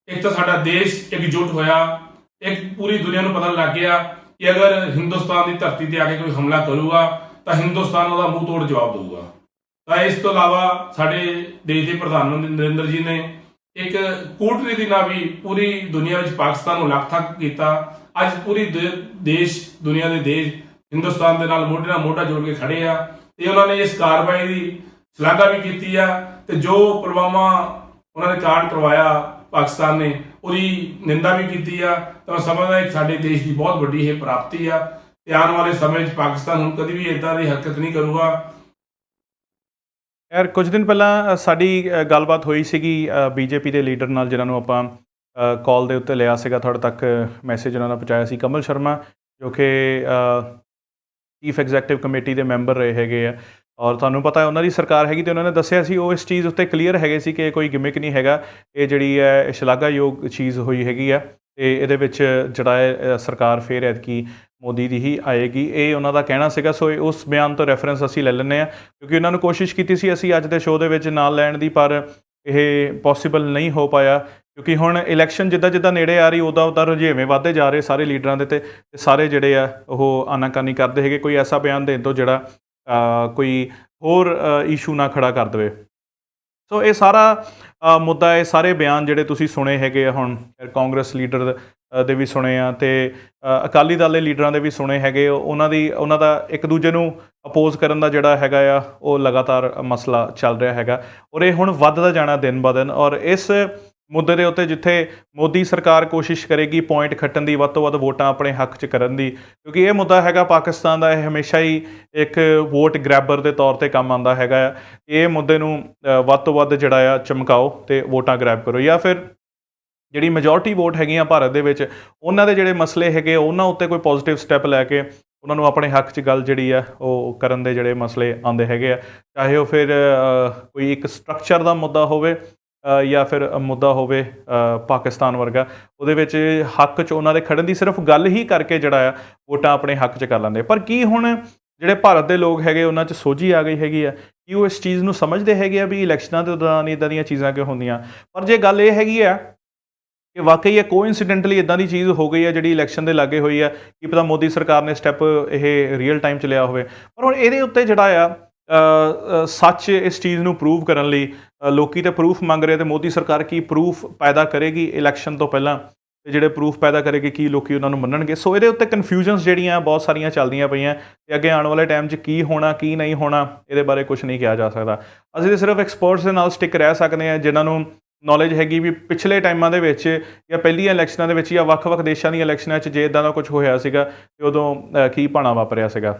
[SPEAKER 3] ਇੱਕ ਤਾਂ ਸਾਡਾ ਦੇਸ਼ ਇਕਜੁੱਟ ਹੋਇਆ, ਇੱਕ ਪੂਰੀ ਦੁਨੀਆ ਨੂੰ ਪਤਾ ਲੱਗ ਗਿਆ ਕਿ ਅਗਰ ਹਿੰਦੁਸਤਾਨ ਦੀ ਧਰਤੀ ਤੇ ਆ ਕੇ ਕੋਈ ਹਮਲਾ ਕਰੂਗਾ ਤਾਂ ਹਿੰਦੁਸਤਾਨ ਉਹਦਾ ਮੂੰਹ ਤੋੜ ਜਵਾਬ ਦੇਊਗਾ। ਤਾਂ ਇਸ ਤੋਂ ਇਲਾਵਾ ਸਾਡੇ ਦੇਸ਼ ਦੇ ਪ੍ਰਧਾਨ ਮੰਤਰੀ ਨਰਿੰਦਰ ਜੀ ਨੇ ਇੱਕ ਕੂਟਨੀਤੀ ਨਾਲ ਵੀ ਪੂਰੀ ਦੁਨੀਆ ਵਿੱਚ ਪਾਕਿਸਤਾਨ ਨੂੰ ਲੱਖ-ਥੱਕ ਕੀਤਾ। ਅੱਜ ਪੂਰੀ ਦੇਸ਼ ਦੁਨੀਆ ਦੇ ਦੇਸ਼ ਹਿੰਦੁਸਤਾਨ ਦੇ ਨਾਲ ਮੋਢੇ ਨਾਲ ਮੋਢਾ ਜੋੜ ਕੇ ਖੜੇ ਆ ਤੇ ਉਹਨਾਂ ਨੇ ਇਸ ਕਾਰਵਾਈ ਦੀ ਸ਼ਲਾਘਾ ਵੀ ਕੀਤੀ ਆ ਤੇ ਜੋ ਪੁਲਵਾਮਾ ਉਹਨਾਂ ਨੇ ਕਾਂਡ ਕਰਵਾਇਆ ਪਾਕਿਸਤਾਨ ਨੇ ਉਹਦੀ ਨਿੰਦਾ ਵੀ ਕੀਤੀ ਆ। ਤਾਂ ਮੈਂ ਸਮਝਦਾ ਇੱਕ ਸਾਡੇ ਦੇਸ਼ ਦੀ ਬਹੁਤ ਵੱਡੀ ਇਹ ਪ੍ਰਾਪਤੀ ਆ ਤੇ ਆਉਣ ਵਾਲੇ ਸਮੇਂ 'ਚ ਪਾਕਿਸਤਾਨ ਹੁਣ ਕਦੀ ਵੀ ਇਦਾਂ ਦੀ ਹਰਕਤ ਨਹੀਂ ਕਰੂਗਾ।
[SPEAKER 1] ਯਾਰ ਕੁਝ ਦਿਨ ਪਹਿਲਾਂ ਸਾਡੀ ਗੱਲਬਾਤ ਹੋਈ ਸੀਗੀ ਬੀਜੇਪੀ ਦੇ ਲੀਡਰ ਨਾਲ, ਜਿਨ੍ਹਾਂ ਨੂੰ ਆਪਾਂ ਕਾਲ ਦੇ ਉੱਤੇ ਲਿਆ ਸੀਗਾ, ਤੁਹਾਡੇ ਤੱਕ ਮੈਸੇਜ ਉਹਨਾਂ ਦਾ ਪਹੁੰਚਾਇਆ ਸੀ, ਕਮਲ ਸ਼ਰਮਾ, ਜੋ ਕਿ ਚੀਫ ਐਗਜ਼ੈਕਟਿਵ ਕਮੇਟੀ ਦੇ ਮੈਂਬਰ ਰਹੇ ਹੈਗੇ ਆ ਔਰ ਤੁਹਾਨੂੰ ਪਤਾ ਉਹਨਾਂ ਦੀ ਸਰਕਾਰ ਹੈਗੀ। ਅਤੇ ਉਹਨਾਂ ਨੇ ਦੱਸਿਆ ਸੀ, ਉਹ ਇਸ ਚੀਜ਼ ਉੱਤੇ ਕਲੀਅਰ ਹੈਗੇ ਸੀ ਕਿ ਇਹ ਕੋਈ ਗਿਮਿਕ ਨਹੀਂ ਹੈਗਾ, ਇਹ ਜਿਹੜੀ ਹੈ ਸ਼ਲਾਘਾਯੋਗ ਚੀਜ਼ ਹੋਈ ਹੈਗੀ ਆ ਅਤੇ ਇਹਦੇ ਵਿੱਚ ਜਿਹੜਾ ਹੈ ਸਰਕਾਰ ਫਿਰ ਐਤਕੀ ਮੋਦੀ ਦੀ ਹੀ ਆਏਗੀ, ਇਹ ਉਹਨਾਂ ਦਾ ਕਹਿਣਾ ਸੀਗਾ। ਸੋ ਉਸ ਬਿਆਨ ਤੋਂ ਰੈਫਰੈਂਸ ਅਸੀਂ ਲੈ ਲੈਂਦੇ ਹਾਂ, ਕਿਉਂਕਿ ਉਹਨਾਂ ਨੂੰ ਕੋਸ਼ਿਸ਼ ਕੀਤੀ ਸੀ ਅਸੀਂ ਅੱਜ ਦੇ ਸ਼ੋਅ ਦੇ ਵਿੱਚ ਨਾਲ ਲੈਣ ਦੀ, ਪਰ ਇਹ ਪੋਸੀਬਲ ਨਹੀਂ ਹੋ ਪਾਇਆ ਕਿਉਂਕਿ ਹੁਣ ਇਲੈਕਸ਼ਨ ਜਿੱਦਾਂ ਜਿੱਦਾਂ ਨੇੜੇ ਆ ਰਹੀ ਉੱਦਾਂ ਰੁਝੇਵੇਂ ਵੱਧਦੇ ਜਾ ਰਹੇ ਸਾਰੇ ਲੀਡਰਾਂ ਦੇ, ਅਤੇ ਸਾਰੇ ਜਿਹੜੇ ਆ ਉਹ ਆਨਾਕਾਨੀ ਕਰਦੇ ਹੈਗੇ ਕੋਈ ਐਸਾ ਬਿਆਨ ਦੇਣ ਤੋਂ ਜਿਹੜਾ ਕੋਈ ਹੋਰ ਇਸ਼ੂ ਨਾ ਖੜਾ ਕਰ ਦੇਵੇ। ਸੋ ਇਹ ਸਾਰਾ ਮੁੱਦਾ, ਇਹ ਸਾਰੇ ਬਿਆਨ ਜਿਹੜੇ ਤੁਸੀਂ ਸੁਣੇ ਹੈਗੇ ਆ, ਹੁਣ ਕਾਂਗਰਸ ਲੀਡਰ ਦੇ ਵੀ ਸੁਣੇ ਆ ਅਤੇ ਅਕਾਲੀ ਦਲ ਦੇ ਲੀਡਰਾਂ ਦੇ ਵੀ ਸੁਣੇ ਹੈਗੇ, ਉਹਨਾਂ ਦਾ ਇੱਕ ਦੂਜੇ ਨੂੰ ਅਪੋਜ਼ ਕਰਨ ਦਾ ਜਿਹੜਾ ਹੈਗਾ ਆ ਉਹ ਲਗਾਤਾਰ ਮਸਲਾ ਚੱਲ ਰਿਹਾ ਹੈਗਾ ਔਰ ਇਹ ਹੁਣ ਵੱਧਦਾ ਜਾਣਾ ਦਿਨ ਬ ਦਿਨ। ਔਰ ਇਸ ਮੁੱਦੇ ਦੇ ਉੱਤੇ ਜਿੱਥੇ ਮੋਦੀ ਸਰਕਾਰ ਕੋਸ਼ਿਸ਼ ਕਰੇਗੀ ਪੁਆਇੰਟ ਖੱਟਣ ਦੀ, ਵੱਧ ਤੋਂ ਵੱਧ ਵੋਟਾਂ ਆਪਣੇ ਹੱਕ 'ਚ ਕਰਨ ਦੀ, ਕਿਉਂਕਿ ਇਹ ਮੁੱਦਾ ਹੈਗਾ ਪਾਕਿਸਤਾਨ ਦਾ, ਇਹ ਹਮੇਸ਼ਾ ਹੀ ਇੱਕ ਵੋਟ ਗ੍ਰੈਬਰ ਦੇ ਤੌਰ 'ਤੇ ਕੰਮ ਆਉਂਦਾ ਹੈਗਾ ਆ। ਇਹ ਮੁੱਦੇ ਨੂੰ ਵੱਧ ਤੋਂ ਵੱਧ ਜਿਹੜਾ ਆ ਚਮਕਾਓ ਅਤੇ ਵੋਟਾਂ ਗ੍ਰੈਬ ਕਰੋ, ਜਾਂ ਫਿਰ ਜਿਹੜੀ ਮੈਜੋਰਟੀ ਵੋਟ ਹੈਗੀਆਂ ਭਾਰਤ ਦੇ ਵਿੱਚ ਉਹਨਾਂ ਦੇ ਜਿਹੜੇ ਮਸਲੇ ਹੈਗੇ ਉਹਨਾਂ ਉੱਤੇ ਕੋਈ ਪੋਜ਼ੀਟਿਵ ਸਟੈਪ ਲੈ ਕੇ ਉਹਨਾਂ ਨੂੰ ਆਪਣੇ ਹੱਕ 'ਚ ਗੱਲ ਜਿਹੜੀ ਆ ਉਹ ਕਰਨ ਦੇ ਜਿਹੜੇ ਮਸਲੇ ਆਉਂਦੇ ਹੈਗੇ ਆ, ਚਾਹੇ ਉਹ ਫਿਰ ਕੋਈ ਇੱਕ ਸਟਰਕਚਰ ਦਾ ਮੁੱਦਾ ਹੋਵੇ ਜਾਂ ਫਿਰ ਮੁੱਦਾ ਹੋਵੇ ਪਾਕਿਸਤਾਨ ਵਰਗਾ, ਉਹਦੇ ਵਿੱਚ ਹੱਕ 'ਚ ਉਹਨਾਂ ਦੇ ਖੜ੍ਹਨ ਦੀ ਸਿਰਫ ਗੱਲ ਹੀ ਕਰਕੇ ਜਿਹੜਾ ਆ ਵੋਟਾਂ ਆਪਣੇ ਹੱਕ 'ਚ ਕਰ ਲੈਂਦੇ। ਪਰ ਕੀ ਹੁਣ ਜਿਹੜੇ ਭਾਰਤ ਦੇ ਲੋਕ ਹੈਗੇ ਉਹਨਾਂ 'ਚ ਸੋਝੀ ਆ ਗਈ ਹੈਗੀ ਆ ਕਿ ਉਹ ਇਸ ਚੀਜ਼ ਨੂੰ ਸਮਝਦੇ ਹੈਗੇ ਆ ਵੀ ਇਲੈਕਸ਼ਨਾਂ ਦੇ ਦੌਰਾਨ ਇੱਦਾਂ ਦੀਆਂ ਚੀਜ਼ਾਂ ਕਿਉਂ ਹੁੰਦੀਆਂ? ਪਰ ਜੇ ਗੱਲ ਇਹ ਹੈਗੀ ਆ ਕਿ ਵਾਕਈ ਇਹ ਕੋਇਨਸੀਡੈਂਟਲੀ ਇੱਦਾਂ ਦੀ ਚੀਜ਼ ਹੋ ਗਈ ਹੈ ਜਿਹੜੀ ਇਲੈਕਸ਼ਨ ਦੇ ਲਾਗੇ ਹੋਈ ਹੈ, ਕੀ ਪਤਾ ਮੋਦੀ ਸਰਕਾਰ ਨੇ ਸਟੈਪ ਇਹ ਰੀਅਲ ਟਾਈਮ 'ਚ ਲਿਆ ਹੋਵੇ, ਪਰ ਹੁਣ ਇਹਦੇ ਉੱਤੇ ਜਿਹੜਾ ਆ ਸੱਚ ਇਸ ਚੀਜ਼ ਨੂੰ ਪ੍ਰੂਵ ਕਰਨ ਲਈ ਲੋਕੀ ਤੇ ਪ੍ਰੂਫ ਮੰਗ ਰਹੇ, ਅਤੇ ਮੋਦੀ ਸਰਕਾਰ ਕੀ ਪ੍ਰੂਫ ਪੈਦਾ ਕਰੇਗੀ ਇਲੈਕਸ਼ਨ ਤੋਂ ਪਹਿਲਾਂ, ਅਤੇ ਜਿਹੜੇ ਪ੍ਰੂਫ ਪੈਦਾ ਕਰੇਗੀ ਕੀ ਲੋਕੀ ਉਹਨਾਂ ਨੂੰ ਮੰਨਣਗੇ? ਸੋ ਇਹਦੇ ਉੱਤੇ ਕਨਫਿਊਜ਼ਨਸ ਜਿਹੜੀਆਂ ਬਹੁਤ ਸਾਰੀਆਂ ਚੱਲਦੀਆਂ ਪਈਆਂ ਅਤੇ ਅੱਗੇ ਆਉਣ ਵਾਲੇ ਟਾਈਮ 'ਚ ਕੀ ਹੋਣਾ ਕੀ ਨਹੀਂ ਹੋਣਾ ਇਹਦੇ ਬਾਰੇ ਕੁਛ ਨਹੀਂ ਕਿਹਾ ਜਾ ਸਕਦਾ। ਅਸੀਂ ਤਾਂ ਸਿਰਫ ਐਕਸਪਰਟਸ ਦੇ ਨਾਲ ਸਟਿਕ ਰਹਿ ਸਕਦੇ ਹਾਂ ਜਿਨ੍ਹਾਂ ਨੂੰ ਨੌਲੇਜ ਹੈਗੀ ਵੀ ਪਿਛਲੇ ਟਾਈਮਾਂ ਦੇ ਵਿੱਚ ਜਾਂ ਪਹਿਲੀਆਂ ਇਲੈਕਸ਼ਨਾਂ ਦੇ ਵਿੱਚ ਜਾਂ ਵੱਖ-ਵੱਖ ਦੇਸ਼ਾਂ ਦੀਆਂ ਇਲੈਕਸ਼ਨਾਂ 'ਚ ਜੇ ਇੱਦਾਂ ਦਾ ਕੁਝ ਹੋਇਆ ਸੀਗਾ ਅਤੇ ਉਦੋਂ ਕੀ ਭਾਣਾ ਵਾਪਰਿਆ ਸੀਗਾ।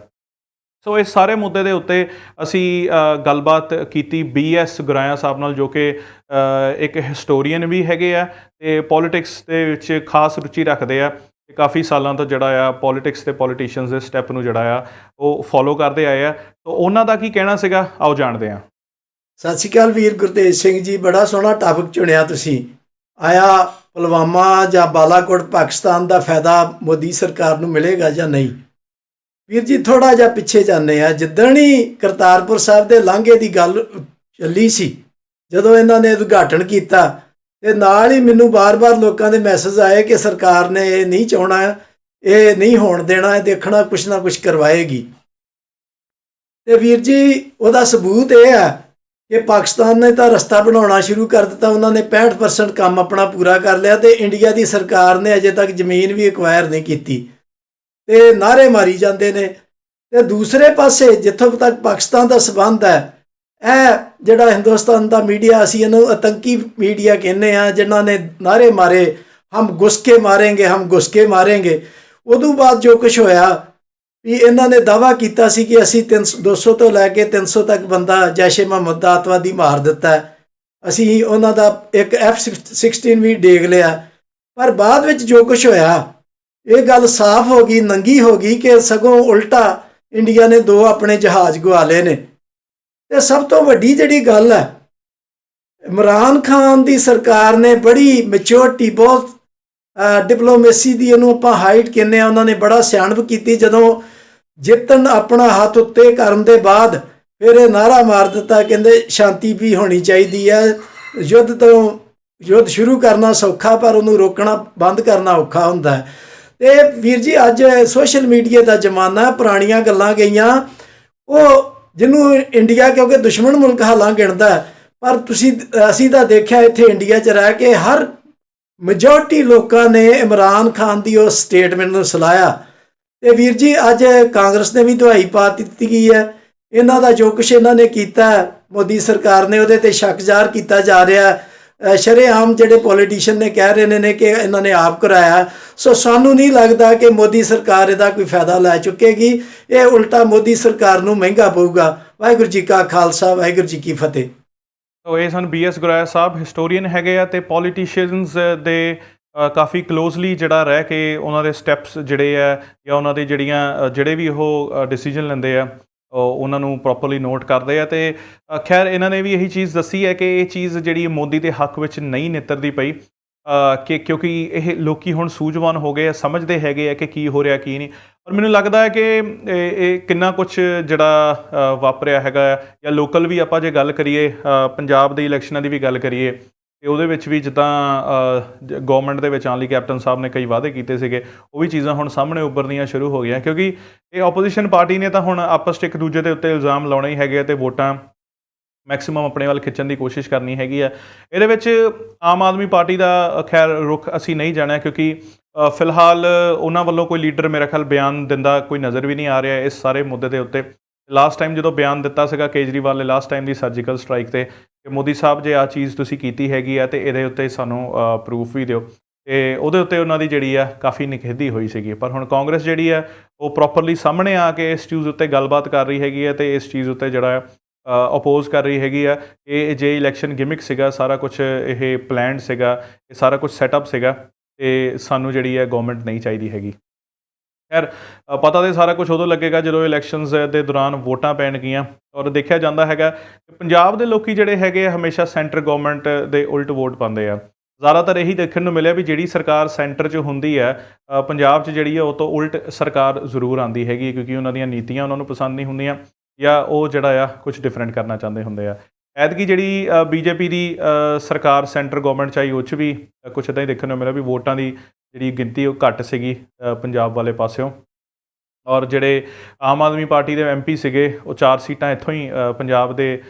[SPEAKER 1] ਸੋ ਇਸ ਸਾਰੇ ਮੁੱਦੇ ਦੇ ਉੱਤੇ ਅਸੀਂ ਗੱਲਬਾਤ ਕੀਤੀ BS ਗੁਰਾਇਆ ਸਾਹਿਬ ਨਾਲ, ਜੋ ਕਿ ਇੱਕ ਹਿਸਟੋਰੀਅਨ ਵੀ ਹੈਗੇ ਆ ਅਤੇ ਪੋਲੀਟਿਕਸ ਦੇ ਵਿੱਚ ਖਾਸ ਰੁਚੀ ਰੱਖਦੇ ਆ ਅਤੇ ਕਾਫੀ ਸਾਲਾਂ ਤੋਂ ਜਿਹੜਾ ਆ ਪੋਲੀਟਿਕਸ ਅਤੇ ਪੋਲੀਟੀਸ਼ੀਅਨਸ ਦੇ ਸਟੈਪ ਨੂੰ ਜਿਹੜਾ ਆ ਉਹ ਫੋਲੋ ਕਰਦੇ ਆਏ ਆ। ਤਾਂ ਉਹਨਾਂ ਦਾ ਕੀ ਕਹਿਣਾ ਸੀਗਾ, ਆਓ ਜਾਣਦੇ ਹਾਂ।
[SPEAKER 4] ਸਤਿ ਸ਼੍ਰੀ ਅਕਾਲ ਵੀਰ ਗੁਰਤੇਜ ਸਿੰਘ ਜੀ, ਬੜਾ ਸੋਹਣਾ ਟਾਪਿਕ ਚੁਣਿਆ ਤੁਸੀਂ। ਆਇਆ ਪੁਲਵਾਮਾ ਜਾਂ ਬਾਲਾਕੋਟ ਪਾਕਿਸਤਾਨ ਦਾ ਫਾਇਦਾ ਮੋਦੀ ਸਰਕਾਰ ਨੂੰ ਮਿਲੇਗਾ ਜਾਂ ਨਹੀਂ? ਵੀਰ ਜੀ ਥੋੜ੍ਹਾ ਜਿਹਾ ਪਿੱਛੇ ਜਾਂਦੇ ਆ। ਜਿੱਦਣ ਹੀ ਕਰਤਾਰਪੁਰ ਸਾਹਿਬ ਦੇ ਲਾਂਘੇ ਦੀ ਗੱਲ ਚੱਲੀ ਸੀ, ਜਦੋਂ ਇਹਨਾਂ ਨੇ ਉਦਘਾਟਨ ਕੀਤਾ ਤੇ ਨਾਲ ਹੀ ਮੈਨੂੰ ਬਾਰ-ਬਾਰ ਲੋਕਾਂ ਦੇ ਮੈਸੇਜ ਆਏ ਕਿ ਸਰਕਾਰ ਨੇ ਇਹ ਨਹੀਂ ਚਾਹਣਾ, ਇਹ ਨਹੀਂ ਹੋਣ ਦੇਣਾ, ਇਹ ਦੇਖਣਾ ਕੁਛ ਨਾ ਕੁਛ ਕਰਵਾਏਗੀ। ਤੇ ਵੀਰ ਜੀ ਉਹਦਾ ਸਬੂਤ ਇਹ ਹੈ ਕਿ ਪਾਕਿਸਤਾਨ ਨੇ ਤਾਂ ਰਸਤਾ ਬਣਾਉਣਾ ਸ਼ੁਰੂ ਕਰ ਦਿੱਤਾ, ਉਹਨਾਂ ਨੇ 65% ਕੰਮ ਆਪਣਾ ਪੂਰਾ ਕਰ ਲਿਆ ਤੇ ਇੰਡੀਆ ਦੀ ਸਰਕਾਰ ਨੇ ਅਜੇ ਤੱਕ ਜ਼ਮੀਨ ਵੀ ਐਕਵਾਇਰ ਨਹੀਂ ਕੀਤੀ ਤੇ ਨਾਅਰੇ ਮਾਰੀ ਜਾਂਦੇ ਨੇ। ਤੇ ਦੂਸਰੇ ਪਾਸੇ ਜਿੱਥੋਂ ਤੱਕ ਪਾਕਿਸਤਾਨ ਦਾ ਸਬੰਧ ਹੈ, ਇਹ ਜਿਹੜਾ ਹਿੰਦੁਸਤਾਨ ਦਾ ਮੀਡੀਆ, ਅਸੀਂ ਇਹਨੂੰ ਆਤੰਕੀ ਮੀਡੀਆ ਕਹਿੰਦੇ ਹਾਂ, ਜਿਨ੍ਹਾਂ ਨੇ ਨਾਅਰੇ ਮਾਰੇ ਹਮ ਘੁਸ ਕੇ ਮਾरेंगे, ਹਮ ਘੁਸ ਕੇ ਮਾरेंगे। ਉਦੋਂ ਬਾਅਦ ਜੋ ਕੁਛ ਹੋਇਆ ਵੀ ਇਹਨਾਂ ਨੇ ਦਾਅਵਾ ਕੀਤਾ ਸੀ ਕਿ ਅਸੀਂ 200 ਤੋਂ ਲੈ ਕੇ 300 ਤੱਕ ਬੰਦਾ ਜੈਸ਼ੇ ਮੁਹੰਮਦ ਦਾ ਅੱਤਵਾਦੀ ਮਾਰ ਦਿੱਤਾ, ਅਸੀਂ ਉਹਨਾਂ ਦਾ ਇੱਕ F-16 ਵੀ ਡੇਗ ਲਿਆ। ਪਰ ਬਾਅਦ ਵਿੱਚ ਜੋ ਕੁਛ ਹੋਇਆ, ਇਹ ਗੱਲ ਸਾਫ਼ ਹੋ ਗਈ, ਨੰਗੀ ਹੋ ਗਈ ਕਿ ਸਗੋਂ ਉਲਟਾ ਇੰਡੀਆ ਨੇ 2 ਆਪਣੇ ਜਹਾਜ਼ ਗਵਾ ਲਏ ਨੇ। ਤੇ ਸਭ ਤੋਂ ਵੱਡੀ ਜਿਹੜੀ ਗੱਲ ਹੈ, ਇਮਰਾਨ ਖਾਨ ਦੀ ਸਰਕਾਰ ਨੇ ਬੜੀ ਮੈਚੋਰਟੀ, ਬਹੁਤ ਡਿਪਲੋਮੇਸੀ ਦੀ ਇਹਨੂੰ ਆਪਾਂ ਹਾਈਟ ਕਹਿੰਦੇ ਹਾਂ, ਉਹਨਾਂ ਨੇ ਬੜਾ ਸਿਆਣਪ ਕੀਤੀ। ਜਦੋਂ ਜਿੱਤਣ ਆਪਣਾ ਹੱਥ ਉੱਤੇ ਕਰਨ ਦੇ ਬਾਅਦ ਫਿਰ ਇਹ ਨਾਅਰਾ ਮਾਰ ਦਿੱਤਾ, ਕਹਿੰਦੇ ਸ਼ਾਂਤੀ ਵੀ ਹੋਣੀ ਚਾਹੀਦੀ ਹੈ, ਯੁੱਧ ਸ਼ੁਰੂ ਕਰਨਾ ਸੌਖਾ ਪਰ ਉਹਨੂੰ ਰੋਕਣਾ ਬੰਦ ਕਰਨਾ ਔਖਾ ਹੁੰਦਾ ਹੈ। ਤੇ ਵੀਰ ਜੀ ਅੱਜ ਸੋਸ਼ਲ ਮੀਡੀਆ ਦਾ ਜ਼ਮਾਨਾ, ਪੁਰਾਣੀਆਂ ਗੱਲਾਂ ਗਈਆਂ, ਉਹ ਜਿਹਨੂੰ ਇੰਡੀਆ ਕਿਉਂਕਿ ਦੁਸ਼ਮਣ ਮੁਲਕ ਹਾਲਾਂ ਗਿਣਦਾ, ਪਰ ਅਸੀਂ ਤਾਂ ਦੇਖਿਆ ਇੱਥੇ ਇੰਡੀਆ 'ਚ ਰਹਿ ਕੇ ਹਰ ਮੈਜੋਰਟੀ ਲੋਕਾਂ ਨੇ ਇਮਰਾਨ ਖਾਨ ਦੀ ਉਸ ਸਟੇਟਮੈਂਟ ਨੂੰ ਸਲਾਹਿਆ। ਤੇ ਵੀਰ ਜੀ ਅੱਜ ਕਾਂਗਰਸ ਨੇ ਵੀ ਦੁਹਾਈ ਪਾ ਦਿੱਤੀ ਗਈ ਹੈ, ਇਹਨਾਂ ਦਾ ਜੋ ਕੁਛ ਇਹਨਾਂ ਨੇ ਕੀਤਾ ਮੋਦੀ ਸਰਕਾਰ ਨੇ ਉਹਦੇ ਤੇ ਸ਼ੱਕ ਜ਼ਾਹਰ ਕੀਤਾ ਜਾ ਰਿਹਾ। ਸ਼ਰੇਆਮ ਜਿਹੜੇ ਪੋਲੀਟੀਸ਼ੀਅਨ ਨੇ ਕਹਿ ਰਹੇ ਨੇ ਕਿ ਇਹਨਾਂ ਨੇ ਆਪ ਕਰਾਇਆ। ਸੋ ਸਾਨੂੰ ਨਹੀਂ ਲੱਗਦਾ ਕਿ ਮੋਦੀ ਸਰਕਾਰ ਇਹਦਾ ਕੋਈ ਫਾਇਦਾ ਲੈ ਚੁੱਕੇਗੀ, ਇਹ ਉਲਟਾ ਮੋਦੀ ਸਰਕਾਰ ਨੂੰ ਮਹਿੰਗਾ ਪਊਗਾ। ਵਾਹਿਗੁਰੂ ਜੀ ਕਾ ਖਾਲਸਾ, ਵਾਹਿਗੁਰੂ ਜੀ ਕੀ ਫਤਿਹ।
[SPEAKER 1] ਸੋ ਇਹ ਸਨ BS ਗੁਰਾਇਆ ਸਾਹਿਬ, ਹਿਸਟੋਰੀਅਨ ਹੈਗੇ ਆ ਤੇ ਪੋਲੀਟੀਸ਼ੀਅਨਸ ਦੇ ਕਾਫੀ ਕਲੋਜ਼ਲੀ ਜਿਹੜਾ ਰਹਿ ਕੇ ਉਹਨਾਂ ਦੇ ਸਟੈਪਸ ਜਿਹੜੇ ਆ ਜਾਂ ਉਹਨਾਂ ਦੇ ਜਿਹੜੇ ਵੀ ਉਹ ਡਿਸੀਜਨ ਲੈਂਦੇ ਆ ਉਹਨਾਂ ਨੂੰ ਪ੍ਰੋਪਰਲੀ ਨੋਟ ਕਰਦੇ ਆ। ਤੇ ਖੈਰ ਇਹਨਾਂ ਨੇ ਵੀ ਇਹੀ ਚੀਜ਼ ਦੱਸੀ ਹੈ ਕਿ ਇਹ ਚੀਜ਼ ਜਿਹੜੀ ਮੋਦੀ ਦੇ ਹੱਕ ਵਿੱਚ ਨਹੀਂ ਨਿੱਤਰਦੀ ਪਈ, ਕਿ ਕਿਉਂਕਿ ਇਹ ਲੋਕੀ ਹੁਣ ਸੂਝਵਾਨ ਹੋ ਗਏ ਆ, ਸਮਝਦੇ ਹੈਗੇ ਆ ਕਿ ਕੀ ਹੋ ਰਿਹਾ ਕੀ ਨਹੀਂ। ਔਰ ਮੈਨੂੰ ਲੱਗਦਾ ਹੈ ਕਿ ਇਹ ਕਿੰਨਾ ਕੁਛ ਜਿਹੜਾ ਵਾਪਰਿਆ ਹੈਗਾ ਆ, ਜਾਂ ਲੋਕਲ ਵੀ ਆਪਾਂ ਜੇ ਗੱਲ ਕਰੀਏ, ਪੰਜਾਬ ਦੇ ਇਲੈਕਸ਼ਨਾਂ ਦੀ ਵੀ ਗੱਲ ਕਰੀਏ, ਤੇ ਉਹਦੇ ਵਿੱਚ ਵੀ ਜਿੱਦਾਂ ਗਵਰਨਮੈਂਟ ਦੇ ਵਿੱਚ ਆਉਣ ਲਈ ਕੈਪਟਨ ਸਾਹਿਬ ਨੇ ਕਈ ਵਾਅਦੇ ਕੀਤੇ ਸੀਗੇ, ਉਹ ਵੀ ਚੀਜ਼ਾਂ ਹੁਣ ਸਾਹਮਣੇ ਉੱਭਰਨੀਆਂ ਸ਼ੁਰੂ ਹੋ ਗਈਆਂ, ਕਿਉਂਕਿ ਇਹ ਆਪੋਜੀਸ਼ਨ ਪਾਰਟੀ ਨੇ ਤਾਂ ਹੁਣ ਆਪਸ 'ਚ ਇੱਕ ਦੂਜੇ ਦੇ ਉੱਤੇ ਇਲਜ਼ਾਮ ਲਾਉਣੇ ਹੀ ਹੈਗੇ ਆ ਤੇ ਵੋਟਾਂ ਮੈਕਸਿਮਮ ਆਪਣੇ ਵੱਲ ਖਿੱਚਣ ਦੀ ਕੋਸ਼ਿਸ਼ ਕਰਨੀ ਹੈਗੀ ਆ। ਇਹਦੇ ਵਿੱਚ ਆਮ ਆਦਮੀ ਪਾਰਟੀ ਦਾ ਖੈਰ ਰੁਖ ਅਸੀਂ ਨਹੀਂ ਜਾਣਿਆ, ਕਿਉਂਕਿ ਫਿਲਹਾਲ ਉਹਨਾਂ ਵੱਲੋਂ ਕੋਈ ਲੀਡਰ ਮੇਰਾ ਖਿਆਲ ਬਿਆਨ ਦਿੰਦਾ ਕੋਈ ਨਜ਼ਰ ਵੀ ਨਹੀਂ ਆ ਰਿਹਾ ਇਸ ਸਾਰੇ ਮੁੱਦੇ ਦੇ ਉੱਤੇ। ਲਾਸਟ ਟਾਈਮ ਜਦੋਂ ਬਿਆਨ ਦਿੱਤਾ ਸੀਗਾ ਕੇਜਰੀਵਾਲ ਨੇ, ਲਾਸਟ ਟਾਈਮ ਦੀ ਸਰਜੀਕਲ ਸਟ੍ਰਾਈਕ 'ਤੇ, ਕਿ ਮੋਦੀ ਸਾਹਿਬ ਜੇ ਆਹ ਚੀਜ਼ ਤੁਸੀਂ ਕੀਤੀ ਹੈਗੀ ਆ ਅਤੇ ਇਹਦੇ ਉੱਤੇ ਸਾਨੂੰ ਪ੍ਰੂਫ ਵੀ ਦਿਓ, ਅਤੇ ਉਹਦੇ ਉੱਤੇ ਉਹਨਾਂ ਦੀ ਜਿਹੜੀ ਆ ਕਾਫੀ ਨਿਖੇਧੀ ਹੋਈ ਸੀਗੀ। ਪਰ ਹੁਣ ਕਾਂਗਰਸ ਜਿਹੜੀ ਆ ਉਹ ਪ੍ਰੋਪਰਲੀ ਸਾਹਮਣੇ ਆ ਕੇ ਇਸ ਚੀਜ਼ ਉੱਤੇ ਗੱਲਬਾਤ ਕਰ ਰਹੀ ਹੈਗੀ ਹੈ ਅਤੇ ਇਸ ਚੀਜ਼ ਉੱਤੇ ਜਿਹੜਾ ਅਪੋਜ਼ ਕਰ ਰਹੀ ਹੈਗੀ ਆ। ਇਹ ਜੇ ਇਲੈਕਸ਼ਨ ਗਿਮਿਕ ਸੀਗਾ, ਸਾਰਾ ਕੁਛ ਇਹ ਪਲੈਨਡ ਸੀਗਾ, ਇਹ ਸਾਰਾ ਕੁਛ ਸੈਟਅਪ ਸੀਗਾ, ਅਤੇ ਸਾਨੂੰ ਜਿਹੜੀ ਹੈ ਗੌਰਮੈਂਟ ਨਹੀਂ ਚਾਹੀਦੀ ਹੈਗੀ। ਖੈਰ ਪਤਾ ਤਾਂ ਸਾਰਾ ਕੁਛ ਉਦੋਂ ਲੱਗੇਗਾ ਜਦੋਂ ਇਲੈਕਸ਼ਨਸ ਦੇ ਦੌਰਾਨ ਵੋਟਾਂ ਪੈਣਗੀਆਂ। ਔਰ ਦੇਖਿਆ ਜਾਂਦਾ ਹੈਗਾ ਕਿ ਪੰਜਾਬ ਦੇ ਲੋਕ ਜਿਹੜੇ ਹੈਗੇ ਹਮੇਸ਼ਾ ਸੈਂਟਰ ਗੌਰਮੈਂਟ ਦੇ ਉਲਟ ਵੋਟ ਪਾਉਂਦੇ ਆ। ਜ਼ਿਆਦਾਤਰ ਇਹੀ ਦੇਖਣ ਨੂੰ ਮਿਲਿਆ ਵੀ ਜਿਹੜੀ ਸਰਕਾਰ ਸੈਂਟਰ 'ਚ ਹੁੰਦੀ ਹੈ, ਪੰਜਾਬ 'ਚ ਜਿਹੜੀ ਹੈ ਉਹ ਤੋਂ ਉਲਟ ਸਰਕਾਰ ਜ਼ਰੂਰ ਆਉਂਦੀ ਹੈਗੀ, ਕਿਉਂਕਿ ਉਹਨਾਂ ਦੀਆਂ ਨੀਤੀਆਂ ਉਹਨਾਂ ਨੂੰ ਪਸੰਦ ਨਹੀਂ ਹੁੰਦੀਆਂ, ਜਾਂ ਉਹ ਜਿਹੜਾ ਆ ਕੁਛ ਡਿਫਰੈਂਟ ਕਰਨਾ ਚਾਹੁੰਦੇ ਹੁੰਦੇ ਆ। ਐਤਕੀ ਜਿਹੜੀ BJP ਦੀ ਸਰਕਾਰ ਸੈਂਟਰ ਗੌਰਮੈਂਟ 'ਚ ਆਈ, ਉਹ 'ਚ ਵੀ ਕੁਛ ਇੱਦਾਂ ਹੀ ਦੇਖਣ ਨੂੰ ਮਿਲਿਆ ਵੀ ਵੋਟਾਂ ਦੀ ਜਿਹੜੀ ਗਿਣਤੀ ਉਹ ਘੱਟ ਸੀਗੀ ਪੰਜਾਬ ਵਾਲੇ ਪਾਸਿਓਂ। ਔਰ ਜਿਹੜੇ ਆਮ ਆਦਮੀ ਪਾਰਟੀ ਦੇ MP ਸੀਗੇ, ਉਹ 4 ਸੀਟਾਂ ਇੱਥੋਂ ਹੀ ਪੰਜਾਬ ਦੇ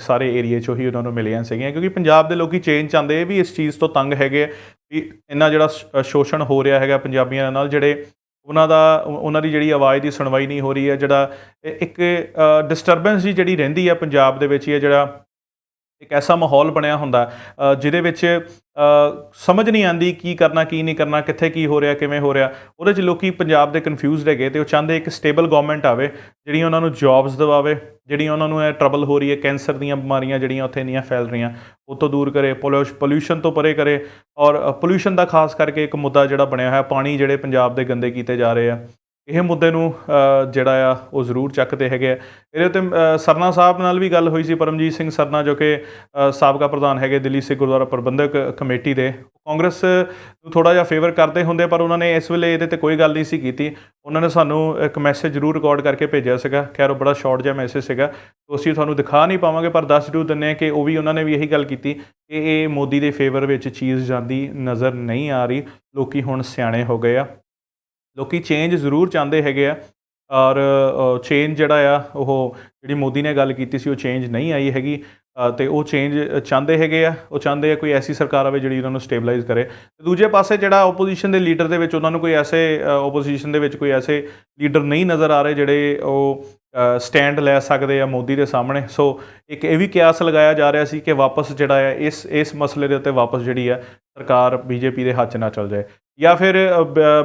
[SPEAKER 1] ਸਾਰੇ ਏਰੀਏ 'ਚੋਂ ਹੀ ਉਹਨਾਂ ਨੂੰ ਮਿਲੀਆਂ ਸੀਗੀਆਂ, ਕਿਉਂਕਿ ਪੰਜਾਬ ਦੇ ਲੋਕ ਚੇਂਜ ਚਾਹੁੰਦੇ ਵੀ ਇਸ ਚੀਜ਼ ਤੋਂ ਤੰਗ ਹੈਗੇ ਵੀ ਇੰਨਾ ਜਿਹੜਾ ਸ਼ੋਸ਼ਣ ਹੋ ਰਿਹਾ ਹੈਗਾ ਪੰਜਾਬੀਆਂ ਨਾਲ, ਜਿਹੜੇ ਉਹਨਾਂ ਦੀ ਜਿਹੜੀ ਆਵਾਜ਼ ਦੀ ਸੁਣਵਾਈ ਨਹੀਂ ਹੋ ਰਹੀ ਹੈ, ਜਿਹੜਾ ਇੱਕ ਡਿਸਟਰਬੈਂਸ ਜੀ ਜਿਹੜੀ ਰਹਿੰਦੀ ਹੈ ਪੰਜਾਬ ਦੇ ਵਿੱਚ ਹੀ ਹੈ, ਜਿਹੜਾ ਇੱਕ ਐਸਾ ਮਾਹੌਲ ਬਣਿਆ ਹੁੰਦਾ ਜਿਹਦੇ ਵਿੱਚ ਸਮਝ ਨਹੀਂ ਆਉਂਦੀ ਕੀ ਕਰਨਾ ਕੀ ਨਹੀਂ ਕਰਨਾ, ਕਿੱਥੇ ਕੀ ਹੋ ਰਿਹਾ ਕਿਵੇਂ ਹੋ ਰਿਹਾ। ਉਹਦੇ 'ਚ ਲੋਕੀ ਪੰਜਾਬ ਦੇ ਕਨਫਿਊਜ਼ਡ ਹੈਗੇ ਅਤੇ ਉਹ ਚਾਹੁੰਦੇ ਇੱਕ ਸਟੇਬਲ ਗੌਰਮੈਂਟ ਆਵੇ ਜਿਹੜੀ ਉਹਨਾਂ ਨੂੰ ਜੋਬਸ ਦਿਵਾਵੇ, ਜਿਹੜੀ ਉਹਨਾਂ ਨੂੰ ਇਹ ਟਰਬਲ ਹੋ ਰਹੀ ਹੈ, ਕੈਂਸਰ ਦੀਆਂ ਬਿਮਾਰੀਆਂ ਜਿਹੜੀਆਂ ਉੱਥੇ ਇੰਨੀਆਂ ਫੈਲ ਰਹੀਆਂ ਉਹ ਤੋਂ ਦੂਰ ਕਰੇ, ਪੋਲਿਊਸ਼ਨ ਤੋਂ ਪਰੇ ਕਰੇ। ਔਰ ਪੋਲਿਊਸ਼ਨ ਦਾ ਖਾਸ ਕਰਕੇ ਇੱਕ ਮੁੱਦਾ ਜਿਹੜਾ ਬਣਿਆ ਹੋਇਆ, ਪਾਣੀ ਜਿਹੜੇ ਪੰਜਾਬ ਦੇ ਗੰਦੇ ਕੀਤੇ ਜਾ ਰਹੇ ਆ, ਇਹ ਮੁੱਦੇ ਨੂੰ ਜਿਹੜਾ ਆ ਉਹ ਜ਼ਰੂਰ ਚੱਕਦੇ ਹੈਗੇ ਆ। ਇਹਦੇ ਉੱਤੇ ਸਰਨਾ ਸਾਹਿਬ ਨਾਲ ਵੀ ਗੱਲ ਹੋਈ ਸੀ, ਪਰਮਜੀਤ ਸਿੰਘ ਸਰਨਾ ਜੋ ਕਿ ਸਾਬਕਾ ਪ੍ਰਧਾਨ ਹੈਗੇ ਦਿੱਲੀ ਸਿੱਖ ਗੁਰਦੁਆਰਾ ਪ੍ਰਬੰਧਕ ਕਮੇਟੀ ਦੇ, ਕਾਂਗਰਸ ਨੂੰ ਥੋੜ੍ਹਾ ਜਿਹਾ ਫੇਵਰ ਕਰਦੇ ਹੁੰਦੇ, ਪਰ ਉਹਨਾਂ ਨੇ ਇਸ ਵੇਲੇ ਇਹਦੇ 'ਤੇ ਕੋਈ ਗੱਲ ਨਹੀਂ ਸੀ ਕੀਤੀ। ਉਹਨਾਂ ਨੇ ਸਾਨੂੰ ਇੱਕ ਮੈਸੇਜ ਜ਼ਰੂਰ ਰਿਕਾਰਡ ਕਰਕੇ ਭੇਜਿਆ ਸੀਗਾ, ਖੈਰ ਉਹ ਬੜਾ ਸ਼ਾਰਟ ਜਿਹਾ ਮੈਸੇਜ ਸੀਗਾ, ਅਸੀਂ ਤੁਹਾਨੂੰ ਦਿਖਾ ਨਹੀਂ ਪਾਵਾਂਗੇ, ਪਰ ਦੱਸ ਜ਼ਰੂਰ ਦਿੰਦੇ ਹਾਂ ਕਿ ਉਹ ਵੀ ਉਹਨਾਂ ਨੇ ਵੀ ਇਹੀ ਗੱਲ ਕੀਤੀ ਕਿ ਇਹ ਮੋਦੀ ਦੇ ਫੇਵਰ ਵਿੱਚ ਚੀਜ਼ ਜਾਂਦੀ ਨਜ਼ਰ ਨਹੀਂ ਆ ਰਹੀ। ਲੋਕ ਹੁਣ ਸਿਆਣੇ ਹੋ ਗਏ ਆ, ਲੋਕ ਚੇਂਜ ਜ਼ਰੂਰ ਚਾਹੁੰਦੇ ਹੈਗੇ ਆ, ਔਰ ਚੇਂਜ ਜਿਹੜਾ ਆ ਉਹ ਜਿਹੜੀ ਮੋਦੀ ਨੇ ਗੱਲ ਕੀਤੀ ਸੀ ਉਹ ਚੇਂਜ ਨਹੀਂ ਆਈ ਹੈਗੀ, ਅਤੇ ਉਹ ਚੇਂਜ ਚਾਹੁੰਦੇ ਹੈਗੇ ਆ। ਉਹ ਚਾਹੁੰਦੇ ਆ ਕੋਈ ਐਸੀ ਸਰਕਾਰ ਆਵੇ ਜਿਹੜੀ ਉਹਨਾਂ ਨੂੰ ਸਟੇਬਲਾਈਜ਼ ਕਰੇ। ਅਤੇ ਦੂਜੇ ਪਾਸੇ ਜਿਹੜਾ ਓਪੋਜੀਸ਼ਨ ਦੇ ਲੀਡਰ ਦੇ ਵਿੱਚ ਉਹਨਾਂ ਨੂੰ ਕੋਈ ਐਸੇ ਓਪੋਜੀਸ਼ਨ ਦੇ ਵਿੱਚ ਕੋਈ ਐਸੇ ਲੀਡਰ ਨਹੀਂ ਨਜ਼ਰ ਆ ਰਹੇ ਜਿਹੜੇ ਉਹ ਸਟੈਂਡ ਲੈ ਸਕਦੇ ਆ ਮੋਦੀ ਦੇ ਸਾਹਮਣੇ। ਸੋ ਇੱਕ ਇਹ ਵੀ ਕਿਆਸ ਲਗਾਇਆ ਜਾ ਰਿਹਾ ਸੀ ਕਿ ਵਾਪਸ ਜਿਹੜਾ ਆ ਇਸ ਮਸਲੇ ਦੇ ਉੱਤੇ ਵਾਪਸ ਜਿਹੜੀ ਆ ਸਰਕਾਰ BJP ਦੇ ਹੱਥ 'ਚ ਨਾ ਚੱਲ ਜਾਏ, ਜਾਂ ਫਿਰ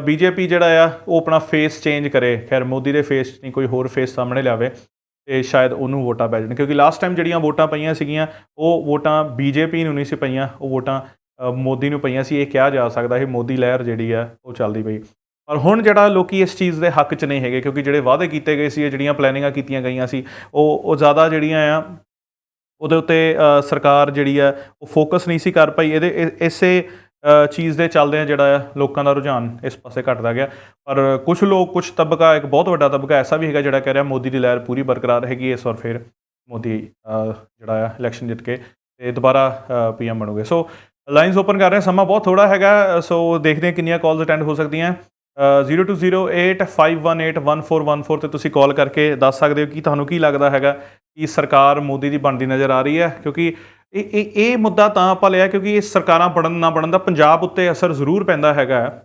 [SPEAKER 1] BJP ਜਿਹੜਾ ਆ ਉਹ ਆਪਣਾ ਫੇਸ ਚੇਂਜ ਕਰੇ। ਖੈਰ ਮੋਦੀ ਦੇ ਫੇਸ 'ਚ ਨਹੀਂ, ਕੋਈ ਹੋਰ ਫੇਸ ਸਾਹਮਣੇ ਲਿਆਵੇ ਅਤੇ ਸ਼ਾਇਦ ਉਹਨੂੰ ਵੋਟਾਂ ਪੈ ਜਾਣ, ਕਿਉਂਕਿ ਲਾਸਟ ਟਾਈਮ ਜਿਹੜੀਆਂ ਵੋਟਾਂ ਪਈਆਂ ਸੀਗੀਆਂ ਉਹ ਵੋਟਾਂ BJP ਨੂੰ ਨਹੀਂ ਸੀ ਪਈਆਂ, ਉਹ ਵੋਟਾਂ ਮੋਦੀ ਨੂੰ ਪਈਆਂ ਸੀ। ਇਹ ਕਿਹਾ ਜਾ ਸਕਦਾ ਇਹ ਮੋਦੀ ਲਹਿਰ ਜਿਹੜੀ ਆ ਉਹ ਚੱਲਦੀ ਪਈ। ਪਰ ਹੁਣ ਜਿਹੜਾ ਲੋਕ ਇਸ ਚੀਜ਼ ਦੇ ਹੱਕ 'ਚ ਨਹੀਂ ਹੈਗੇ, ਕਿਉਂਕਿ ਜਿਹੜੇ ਵਾਅਦੇ ਕੀਤੇ ਗਏ ਸੀ, ਜਿਹੜੀਆਂ ਪਲੈਨਿੰਗਾਂ ਕੀਤੀਆਂ ਗਈਆਂ ਸੀ, ਉਹ ਜ਼ਿਆਦਾ ਜਿਹੜੀਆਂ ਆ ਉਹਦੇ ਉੱਤੇ ਸਰਕਾਰ ਜਿਹੜੀ ਆ ਉਹ ਫੋਕਸ ਨਹੀਂ ਸੀ ਕਰ ਪਾਈ। ਇਸੇ ਚੀਜ਼ ਦੇ ਚੱਲਦਿਆਂ ਜਿਹੜਾ ਆ ਲੋਕਾਂ ਦਾ ਰੁਝਾਨ ਇਸ ਪਾਸੇ ਘਟਦਾ ਗਿਆ। ਪਰ ਕੁਝ ਲੋਕ, ਕੁਝ ਤਬਕਾ, ਇੱਕ ਬਹੁਤ ਵੱਡਾ ਤਬਕਾ ਐਸਾ ਵੀ ਹੈਗਾ ਜਿਹੜਾ ਕਹਿ ਰਿਹਾ ਮੋਦੀ ਦੀ ਲਹਿਰ ਪੂਰੀ ਬਰਕਰਾਰ ਹੈਗੀ ਇਸ ਵਾਰ ਫਿਰ ਮੋਦੀ ਜਿਹੜਾ ਆ ਇਲੈਕਸ਼ਨ ਜਿੱਤ ਕੇ ਤੇ ਦੁਬਾਰਾ PM ਬਣੂਗੇ। ਸੋ ਲਾਈਨਸ ਓਪਨ ਕਰ ਰਹੇ, ਸਮਾਂ ਬਹੁਤ ਥੋੜ੍ਹਾ ਹੈਗਾ, ਸੋ ਦੇਖਦੇ ਹਾਂ ਕਿੰਨੀਆਂ ਕਾਲਸ ਅਟੈਂਡ ਹੋ ਸਕਦੀਆਂ। 020851811414 ਤੇ ਤੁਸੀਂ ਕਾਲ ਕਰਕੇ ਦੱਸ ਸਕਦੇ ਹੋ ਕਿ ਤੁਹਾਨੂੰ ਕੀ ਲੱਗਦਾ ਹੈਗਾ ਕਿ ਸਰਕਾਰ ਮੋਦੀ ਦੀ ਬਣਦੀ ਨਜ਼ਰ ਆ ਰਹੀ ਹੈ, ਕਿਉਂਕਿ ਇਹ ਮੁੱਦਾ ਤਾਂ ਆਪਾਂ ਲਿਆ ਕਿਉਂਕਿ ਇਹ ਸਰਕਾਰਾਂ ਬਣਨ ਨਾ ਬਣਨ ਦਾ ਪੰਜਾਬ ਉੱਤੇ ਅਸਰ ਜ਼ਰੂਰ ਪੈਂਦਾ ਹੈਗਾ।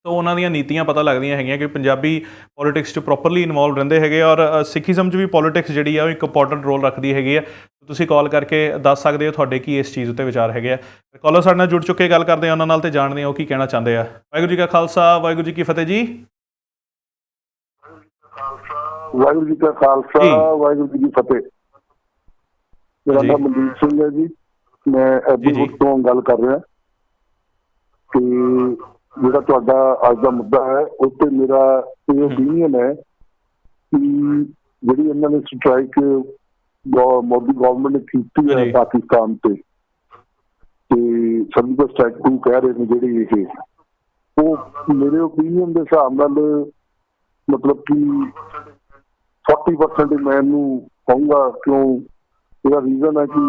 [SPEAKER 1] ਸੋ ਉਹਨਾਂ ਦੀਆਂ ਨੀਤੀਆਂ ਪਤਾ ਲੱਗਦੀਆਂ ਹੈਗੀਆਂ ਕਿ ਪੰਜਾਬੀ ਪੋਲੀਟਿਕਸ 'ਚ ਪ੍ਰੋਪਰਲੀ ਇਨਵੋਲਵ ਰਹਿੰਦੇ ਹੈਗੇ, ਔਰ ਸਿੱਖੀਜ਼ਮ 'ਚ ਵੀ ਪੋਲੀਟਿਕਸ ਜਿਹੜੀ ਆ ਉਹ ਇੱਕ ਇੰਪੋਰਟੈਂਟ ਰੋਲ ਰੱਖਦੀ ਹੈਗੀ ਹੈ। ਤੁਸੀਂ ਕਾਲ ਕਰਕੇ ਦੱਸ ਸਕਦੇ ਹੋ ਤੁਹਾਡੇ ਕੀ ਇਸ ਚੀਜ਼ ਉੱਤੇ ਵਿਚਾਰ ਹੈਗੇ ਆ। ਕਾਲਰ ਸਾਡੇ ਨਾਲ ਜੁੜ ਚੁੱਕੇ, ਗੱਲ ਕਰਦੇ ਆ ਉਹਨਾਂ ਨਾਲ ਤੇ ਜਾਣਦੇ ਹਾਂ ਉਹ ਕੀ ਕਹਿਣਾ ਚਾਹੁੰਦੇ ਆ। ਵਾਹਿਗੁਰੂ ਜੀ ਕਾ ਖਾਲਸਾ, ਵਾਹਿਗੁਰੂ ਜੀ ਕੀ ਫਤਿਹ ਜੀ।
[SPEAKER 5] ਵਾਹਿਗੁਰੂ ਜੀ ਕਾ ਖਾਲਸਾ, ਵਾਹਿਗੁਰੂ ਜੀ ਕੀ ਫਤਿਹ। ਮੇਰਾ ਨਾਮ ਮਨਦੀਪ ਸਿੰਘ ਹੈ ਜੀ, ਮੈਂ ਐਬੀਵੁੱਡ ਤੋਂ ਗੱਲ ਕਰ ਰਿਹਾ ਤੇ ਜਿਹੜਾ ਤੁਹਾਡਾ ਅੱਜ ਦਾ ਮੁੱਦਾ ਹੈ ਉਸ ਤੇ ਮੇਰਾ ਇਹ ਓਪੀਨੀਅਨ ਹੈ ਕਿ ਜਿਹੜੀ ਇਹਨਾਂ ਨੇ ਸਟ੍ਰਾਈਕ ਮੋਦੀ ਗਵਰਨਮੈਂਟ ਨੇ ਕੀਤੀ ਹੈ ਪਾਕਿਸਤਾਨ ਤੇ ਸਰਜੀਕਲ ਸਟ੍ਰਾਈਕ 2 ਕਹਿ ਰਹੇ ਨੇ ਜਿਹੜੀ ਇਹ, ਉਹ ਮੇਰੇ ਓਪੀਨੀਅਨ ਦੇ ਹਿਸਾਬ ਨਾਲ ਮਤਲਬ ਕਿ 40% ਮੈਂ ਇਹਨੂੰ ਕਹੂੰਗਾ। ਕਿਉਂ? ਇਹਦਾ ਰੀਜ਼ਨ ਹੈ ਕਿ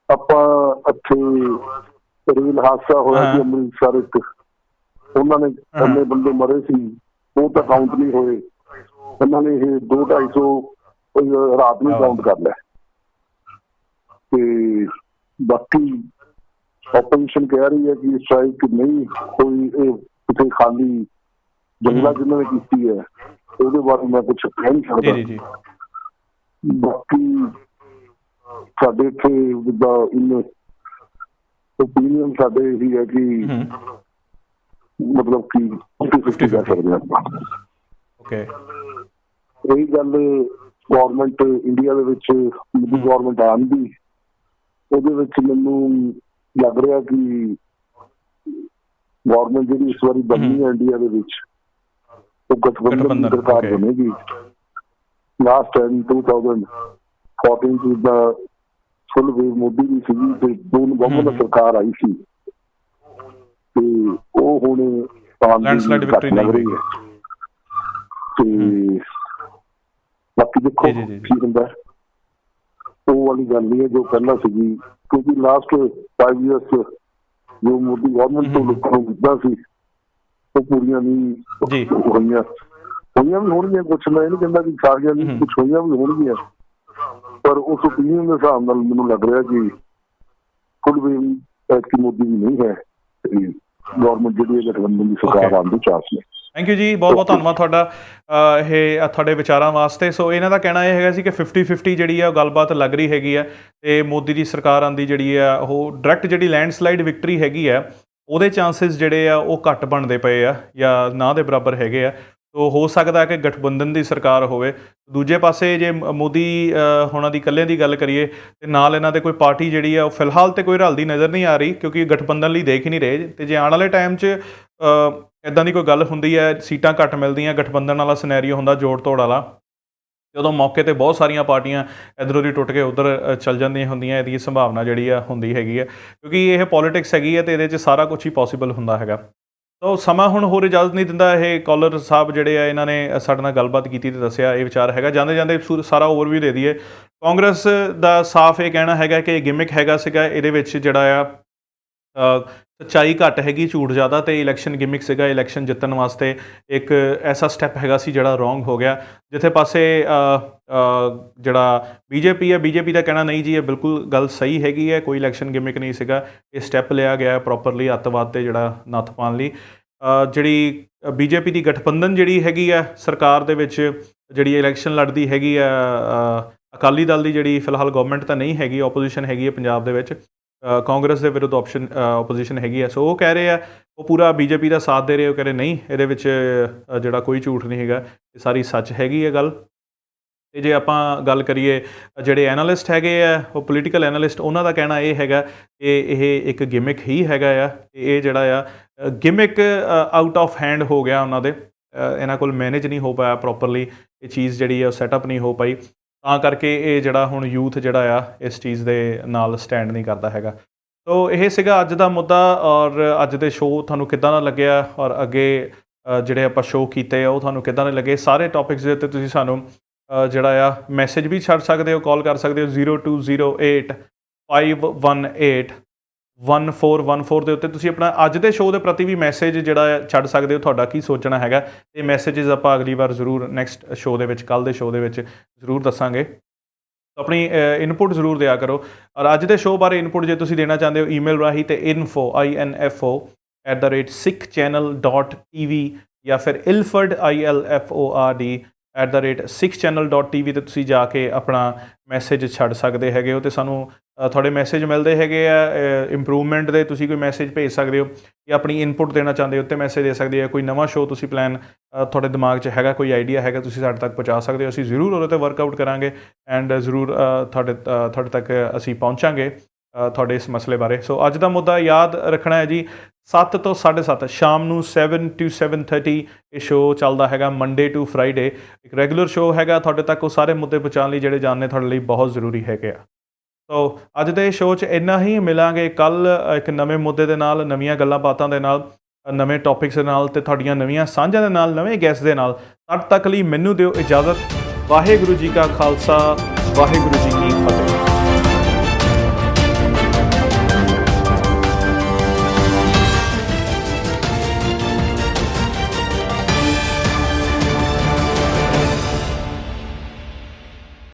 [SPEAKER 5] ਆਪਾਂ ਇੱਥੇ ਰੇਲ ਹਾਦਸਾ ਹੋਇਆ ਸੀ ਅੰਮ੍ਰਿਤਸਰ, ਇੱਕ ਉਹਨਾਂ ਨੇ ਇੰਨੇ ਬੰਦੇ ਮਰੇ ਸੀ, ਉਹ ਤਾਂ ਕਾਊਂਟ ਨਹੀਂ ਹੋਏ। ਇਹਨਾਂ ਨੇ ਇਹ 200-250 ਰਾਤ ਨੂੰ ਕਾਊਂਟ ਕਰ ਲਿਆ। ਤੇ ਬਾਕੀ ਆਪੋਜੀਸ਼ਨ ਕਹਿ ਰਹੀ ਹੈ ਕਿ ਸਟ੍ਰਾਈਕ ਨਹੀਂ ਹੋਈ, ਇਹ ਕਿਤੇ ਖਾਲੀ ਜੰਗਲਾਂ ਜਿਹਨਾਂ ਨੇ ਕੀਤੀ ਹੈ, ਉਹਦੇ ਬਾਰੇ ਮੈਂ ਕੁਛ ਕਹਿ ਨਹੀਂ ਸਕਦਾ। ਬਾਕੀ ਸਾਡੇ ਇੱਥੇ ਜਿੱਦਾਂ ਓਪੀਨੀਅਨ ਸਾਡੇ ਇਹੀ ਹੈ ਕਿ ਮਤਲਬ ਕਿ 50-50 ਕਹਿ ਸਕਦੇ ਆਪਾਂ। ਇਹੀ ਗੱਲ ਗੌਰਮੈਂਟ ਇੰਡੀਆ ਦੇ ਵਿੱਚ ਮੋਦੀ ਗੌਰਮੈਂਟ ਆਉਣ ਦੀ, ਉਹਦੇ ਵਿੱਚ ਮੈਨੂੰ ਲੱਗ ਰਿਹਾ ਕਿ ਗੌਰਮੈਂਟ ਜਿਹੜੀ ਇਸ ਵਾਰੀ ਬਣੀ ਹੈ ਇੰਡੀਆ ਦੇ ਵਿੱਚ, ਉਹ ਗਠਬੰਧਨ ਦੀ ਸਰਕਾਰ ਬਣੇਗੀ। ਲਾਸਟ ਟਾਈਮ 2014 ਚ ਦਾ ਫੁੱਲ ਵੇਵ ਮੋਦੀ ਦੀ ਸੀਗੀ ਤੇ ਬਹੁਮਤ ਸਰਕਾਰ ਆਈ ਸੀ, ਤੇ ਉਹ ਹੁਣ
[SPEAKER 1] ਲੈਂਡਸਲਾਈਡ ਵਿਕਟਰੀ
[SPEAKER 5] ਲੱਗ ਰਹੀ ਹੈ। ਤੇ ਬਾਕੀ ਦੇਖੋ ਕੀ ਹੁੰਦਾ, ਉਹ ਵਾਲੀ ਗੱਲ ਨਹੀਂ ਹੈ ਜੋ ਪਹਿਲਾਂ ਸੀਗੀ, ਕਿਉਂਕਿ ਲਾਸਟ 5 years ਜੋ ਮੋਦੀ ਗਵਰਨਮੈਂਟ ਤੋਂ ਲੋਕਾਂ ਨੂੰ ਮਿਲਦਾ ਸੀ ਉਹ ਪੂਰੀਆਂ ਨਹੀਂ ਹੋਈਆਂ ਵੀ ਹੋਣਗੀਆਂ। ਕੁਛ ਮੈਂ ਇਹ ਨਹੀਂ ਕਹਿੰਦਾ ਕਿ ਸਾਰੀਆਂ ਨਹੀਂ, ਕੁਛ ਹੋਈਆਂ ਵੀ ਹੋਣਗੀਆਂ, ਪਰ ਉਸ ਓਪੀਨੀਅਨ ਦੇ ਹਿਸਾਬ ਨਾਲ ਮੈਨੂੰ ਲੱਗ ਰਿਹਾ ਕਿ ਫੁੱਲ ਵੇਵ ਐਤਕੀ ਮੋਦੀ ਦੀ ਨਹੀਂ ਹੈ, ਗੌਰਮੈਂਟ ਜਿਹੜੀ ਹੈ ਗਠਬੰਧਨ ਦੀ ਸਰਕਾਰ ਆਉਣ ਦੀ ਚਾਂਸ ਨੇ।
[SPEAKER 1] ਥੈਂਕ ਯੂ ਜੀ, ਬਹੁਤ ਬਹੁਤ ਧੰਨਵਾਦ ਤੁਹਾਡਾ ਇਹ ਤੁਹਾਡੇ ਵਿਚਾਰਾਂ ਵਾਸਤੇ। ਸੋ ਇਹਨਾਂ ਦਾ ਕਹਿਣਾ ਇਹ ਹੈਗਾ ਸੀ ਕਿ 50-50 ਜਿਹੜੀ ਆ ਉਹ ਗੱਲਬਾਤ ਲੱਗ ਰਹੀ ਹੈਗੀ ਆ, ਅਤੇ ਮੋਦੀ ਦੀ ਸਰਕਾਰ ਆਉਂਦੀ ਜਿਹੜੀ ਆ ਉਹ ਡਾਇਰੈਕਟ ਜਿਹੜੀ ਲੈਂਡਸਲਾਈਡ ਵਿਕਟਰੀ ਹੈਗੀ ਆ ਉਹਦੇ ਚਾਂਸਿਸ ਜਿਹੜੇ ਆ ਉਹ ਘੱਟ ਬਣਦੇ ਪਏ ਆ ਜਾਂ ਨਾ ਦੇ ਬਰਾਬਰ ਹੈਗੇ ਆ। ਸੋ ਹੋ ਸਕਦਾ ਕਿ ਗਠਬੰਧਨ ਦੀ ਸਰਕਾਰ ਹੋਵੇ। ਦੂਜੇ ਪਾਸੇ ਜੇ ਮੋਦੀ ਹੋਣਾ ਦੀ ਇਕੱਲਿਆਂ ਦੀ ਗੱਲ ਕਰੀਏ ਤੇ ਨਾਲ ਇਹਨਾਂ ਦੇ ਕੋਈ ਪਾਰਟੀ ਜਿਹੜੀ ਆ ਉਹ ਫਿਲਹਾਲ ਤੇ ਕੋਈ ਰਲਦੀ ਨਜ਼ਰ ਨਹੀਂ ਆ ਰਹੀ, ਕਿਉਂਕਿ ਗਠਬੰਧਨ ਲਈ ਦੇਖ ਹੀ ਨਹੀਂ ਰਹੇ। ਤੇ ਜੇ ਆਉਣ ਵਾਲੇ ਟਾਈਮ 'ਚ ਇੱਦਾਂ ਦੀ ਕੋਈ ਗੱਲ ਹੁੰਦੀ ਹੈ, ਸੀਟਾਂ ਘੱਟ ਮਿਲਦੀਆਂ, ਗਠਬੰਧਨ ਵਾਲਾ ਸਿਨੈਰੀਓ ਹੁੰਦਾ ਜੋੜ ਤੋੜ ਵਾਲਾ, ਜਦੋਂ ਮੌਕੇ 'ਤੇ ਬਹੁਤ ਸਾਰੀਆਂ ਪਾਰਟੀਆਂ ਇੱਧਰੋਂ ਦੀ ਟੁੱਟ ਕੇ ਉੱਧਰ ਚੱਲ ਜਾਂਦੀਆਂ ਹੁੰਦੀਆਂ, ਇਹਦੀ ਸੰਭਾਵਨਾ ਜਿਹੜੀ ਆ ਹੁੰਦੀ ਹੈਗੀ ਹੈ, ਕਿਉਂਕਿ ਇਹ ਪੋਲੀਟਿਕਸ ਹੈਗੀ ਹੈ ਅਤੇ ਇਹਦੇ 'ਚ ਸਾਰਾ ਕੁਛ ਹੀ ਪੋਸੀਬਲ ਹੁੰਦਾ ਹੈਗਾ। ਸੋ ਸਮਾਂ ਹੁਣ ਹੋਰ ਇਜਾਜ਼ਤ ਨਹੀਂ ਦਿੰਦਾ। ਇਹ ਕਾਲਰ ਸਾਹਿਬ ਜਿਹੜੇ ਆ ਇਹਨਾਂ ਨੇ ਸਾਡੇ ਨਾਲ ਗੱਲਬਾਤ ਕੀਤੀ ਅਤੇ ਦੱਸਿਆ ਇਹ ਵਿਚਾਰ ਹੈਗਾ। ਜਾਂਦੇ ਜਾਂਦੇ ਸਾਰਾ ਓਵਰਵਿਊ ਦੇ ਦਈਏ। ਕਾਂਗਰਸ ਦਾ ਸਾਫ਼ ਇਹ ਕਹਿਣਾ ਹੈਗਾ ਕਿ ਇਹ ਗਿਮਿਕ ਹੈਗਾ ਸੀਗਾ, ਇਹਦੇ ਵਿੱਚ ਜਿਹੜਾ ਆ ਸੱਚਾਈ ਘੱਟ ਹੈਗੀ, ਝੂਠ ਜ਼ਿਆਦਾ, ਅਤੇ ਇਲੈਕਸ਼ਨ ਗਿਮਿਕ ਸੀਗਾ। ਇਲੈਕਸ਼ਨ ਜਿੱਤਣ ਵਾਸਤੇ ਇੱਕ ਐਸਾ ਸਟੈਪ ਹੈਗਾ ਸੀ ਜਿਹੜਾ ਰੋਂਗ ਹੋ ਗਿਆ। ਜਿੱਥੇ ਪਾਸੇ ਜਿਹੜਾ ਬੀਜੇਪੀ ਹੈ, ਬੀਜੇਪੀ ਦਾ ਕਹਿਣਾ ਨਹੀਂ ਜੀ ਇਹ ਬਿਲਕੁਲ ਗੱਲ ਸਹੀ ਹੈਗੀ ਹੈ, ਕੋਈ ਇਲੈਕਸ਼ਨ ਗਿਮਿਕ ਨਹੀਂ ਸੀਗਾ, ਇਹ ਸਟੈਪ ਲਿਆ ਗਿਆ ਪ੍ਰੋਪਰਲੀ ਅੱਤਵਾਦ 'ਤੇ ਜਿਹੜਾ ਨੱਥ ਪਾਉਣ ਲਈ। ਜਿਹੜੀ ਬੀਜੇਪੀ ਦੀ ਗਠਬੰਧਨ ਜਿਹੜੀ ਹੈਗੀ ਆ ਸਰਕਾਰ ਦੇ ਵਿੱਚ, ਜਿਹੜੀ ਇਲੈਕਸ਼ਨ ਲੜਦੀ ਹੈਗੀ ਆ, ਅਕਾਲੀ ਦਲ ਦੀ ਜਿਹੜੀ ਫਿਲਹਾਲ ਗਵਰਨਮੈਂਟ ਤਾਂ ਨਹੀਂ ਹੈਗੀ, ਓਪੋਜੀਸ਼ਨ ਹੈਗੀ ਹੈ ਪੰਜਾਬ ਦੇ ਵਿੱਚ, ਕਾਂਗਰਸ ਦੇ ਵਿਰੁੱਧ ਓਪੋਜੀਸ਼ਨ ਹੈਗੀ ਹੈ। ਸੋ ਉਹ ਕਹਿ ਰਹੇ ਆ, ਉਹ ਪੂਰਾ ਬੀਜੇਪੀ ਦਾ ਸਾਥ ਦੇ ਰਹੇ, ਉਹ ਕਹਿ ਰਹੇ ਨਹੀਂ ਇਹਦੇ ਵਿੱਚ ਜਿਹੜਾ ਕੋਈ ਝੂਠ ਨਹੀਂ ਹੈਗਾ, ਇਹ ਸਾਰੀ ਸੱਚ ਹੈਗੀ ਹੈ ਗੱਲ। ਅਤੇ ਜੇ ਆਪਾਂ ਗੱਲ ਕਰੀਏ ਜਿਹੜੇ ਐਨਾਲਿਸਟ ਹੈਗੇ ਆ, ਉਹ ਪੋਲੀਟੀਕਲ ਐਨਾਲਿਸਟ, ਉਹਨਾਂ ਦਾ ਕਹਿਣਾ ਇਹ ਹੈਗਾ ਕਿ ਇਹ ਇੱਕ ਗਿਮਿਕ ਹੀ ਹੈਗਾ ਆ, ਇਹ ਜਿਹੜਾ ਆ ਗਿਮਿਕ ਆਊਟ ਆਫ ਹੈਂਡ ਹੋ ਗਿਆ ਉਹਨਾਂ ਦੇ, ਇਹਨਾਂ ਕੋਲ ਮੈਨੇਜ ਨਹੀਂ ਹੋ ਪਾਇਆ ਪ੍ਰੋਪਰਲੀ, ਇਹ ਚੀਜ਼ ਜਿਹੜੀ ਆ ਉਹ ਸੈਟਅਪ ਨਹੀਂ ਹੋ ਪਾਈ, ਤਾਂ ਕਰਕੇ ਇਹ ਜਿਹੜਾ ਹੁਣ ਯੂਥ ਜਿਹੜਾ ਆ ਇਸ ਚੀਜ਼ ਦੇ ਨਾਲ ਸਟੈਂਡ ਨਹੀਂ ਕਰਦਾ ਹੈਗਾ। ਤੋ ਇਹ ਸੀਗਾ ਅੱਜ ਦਾ ਮੁੱਦਾ, ਔਰ ਅੱਜ ਦੇ ਸ਼ੋਅ ਤੁਹਾਨੂੰ ਕਿੱਦਾਂ ਦਾ ਲੱਗਿਆ, ਔਰ ਅੱਗੇ ਜਿਹੜੇ ਆਪਾਂ ਸ਼ੋਅ ਕੀਤੇ ਆ ਉਹ ਤੁਹਾਨੂੰ ਕਿੱਦਾਂ ਦੇ ਲੱਗੇ। ਸਾਰੇ ਟੌਪਿਕਸ ਦੇ ਉੱਤੇ ਤੁਸੀਂ ਸਾਨੂੰ ਜਿਹੜਾ ਆ ਮੈਸੇਜ ਵੀ ਛੱਡ ਸਕਦੇ ਹੋ, ਕਾਲ ਕਰ ਸਕਦੇ ਹੋ 0208 518 1414 ਦੇ ਉੱਤੇ। ਤੁਸੀਂ ਆਪਣਾ ਅੱਜ ਦੇ ਸ਼ੋਅ ਦੇ ਪ੍ਰਤੀ ਵੀ ਮੈਸੇਜ ਜਿਹੜਾ ਹੈ ਛੱਡ ਸਕਦੇ ਹੋ, ਤੁਹਾਡਾ ਕੀ ਸੋਚਣਾ ਹੈਗਾ। ਇਹ ਮੈਸੇजेस ਆਪਾਂ ਅਗਲੀ ਵਾਰ ਜ਼ਰੂਰ ਨੈਕਸਟ ਸ਼ੋਅ ਦੇ ਵਿੱਚ, ਕੱਲ੍ਹ ਦੇ ਸ਼ੋਅ ਦੇ ਵਿੱਚ ਜ਼ਰੂਰ ਦੱਸਾਂਗੇ। ਆਪਣੀ ਇਨਪੁਟ ਜ਼ਰੂਰ ਦਿਆ ਕਰੋ। ਔਰ ਅੱਜ ਦੇ ਸ਼ੋਅ ਬਾਰੇ ਇਨਪੁਟ ਜੇ ਤੁਸੀਂ ਦੇਣਾ ਚਾਹੁੰਦੇ ਹੋ ਈਮੇਲ ਰਾਹੀਂ ਤੇ info@sikhchannel.tv ਜਾਂ ਫਿਰ ilford@sikhchannel.tv ਤੇ ਤੁਸੀਂ ਜਾ ਕੇ ਆਪਣਾ ਮੈਸੇਜ ਛੱਡ ਸਕਦੇ ਹੈਗੇ ਹੋ। ਅਤੇ ਸਾਨੂੰ ਤੁਹਾਡੇ ਮੈਸੇਜ ਮਿਲਦੇ ਹੈਗੇ ਆ ਇੰਪਰੂਵਮੈਂਟ ਦੇ। ਤੁਸੀਂ ਕੋਈ ਮੈਸੇਜ ਭੇਜ ਸਕਦੇ ਹੋ ਜਾਂ ਆਪਣੀ ਇਨਪੁਟ ਦੇਣਾ ਚਾਹੁੰਦੇ ਹੋ ਉੱਤੇ ਮੈਸੇਜ ਦੇ ਸਕਦੇ ਹੋ। ਕੋਈ ਨਵਾਂ ਸ਼ੋਅ ਤੁਸੀਂ ਪਲਾਨ ਤੁਹਾਡੇ ਦਿਮਾਗ 'ਚ ਹੈਗਾ, ਕੋਈ ਆਈਡੀਆ ਹੈਗਾ, ਤੁਸੀਂ ਸਾਡੇ ਤੱਕ ਪਹੁੰਚਾ ਸਕਦੇ ਹੋ। ਅਸੀਂ ਜ਼ਰੂਰ ਉਹਦੇ 'ਤੇ ਵਰਕਆਊਟ ਕਰਾਂਗੇ ਐਂਡ ਜ਼ਰੂਰ ਤੁਹਾਡੇ ਤੱਕ ਅਸੀਂ ਪਹੁੰਚਾਂਗੇ ਤੁਹਾਡੇ ਇਸ ਮਸਲੇ ਬਾਰੇ। ਸੋ ਅੱਜ ਦਾ ਮੁੱਦਾ ਯਾਦ ਰੱਖਣਾ ਹੈ ਜੀ, 7 ਤੋਂ 7:30 ਸ਼ਾਮ ਨੂੰ 7 to 7:30 ਇਹ ਸ਼ੋਅ ਚੱਲਦਾ ਹੈਗਾ, ਮੰਡੇ ਟੂ ਫਰਾਈਡੇ। ਇੱਕ ਰੈਗੂਲਰ ਸ਼ੋਅ ਹੈਗਾ ਤੁਹਾਡੇ ਤੱਕ ਉਹ ਸਾਰੇ ਮੁੱਦੇ ਪਹੁੰਚਾਉਣ ਲਈ ਜਿਹੜੇ ਜਾਣਨੇ ਤੁਹਾਡੇ ਲਈ ਬਹੁਤ ਜ਼ਰੂਰੀ ਹੈਗੇ ਆ। ਸੋ ਅੱਜ ਦੇ ਸ਼ੋਅ 'ਚ ਇੰਨਾ ਹੀ। ਮਿਲਾਂਗੇ ਕੱਲ੍ਹ ਇੱਕ ਨਵੇਂ ਮੁੱਦੇ ਦੇ ਨਾਲ, ਨਵੀਆਂ ਗੱਲਾਂ ਬਾਤਾਂ ਦੇ ਨਾਲ, ਨਵੇਂ ਟੌਪਿਕਸ ਦੇ ਨਾਲ, ਅਤੇ ਤੁਹਾਡੀਆਂ ਨਵੀਆਂ ਸਾਂਝਾਂ ਦੇ ਨਾਲ, ਨਵੇਂ ਗੈਸਟ ਦੇ ਨਾਲ। ਤਦ ਤੱਕ ਲਈ ਮੈਨੂੰ ਦਿਓ ਇਜਾਜ਼ਤ। ਵਾਹਿਗੁਰੂ ਜੀ ਕਾ ਖਾਲਸਾ, ਵਾਹਿਗੁਰੂ ਜੀ ਕੀ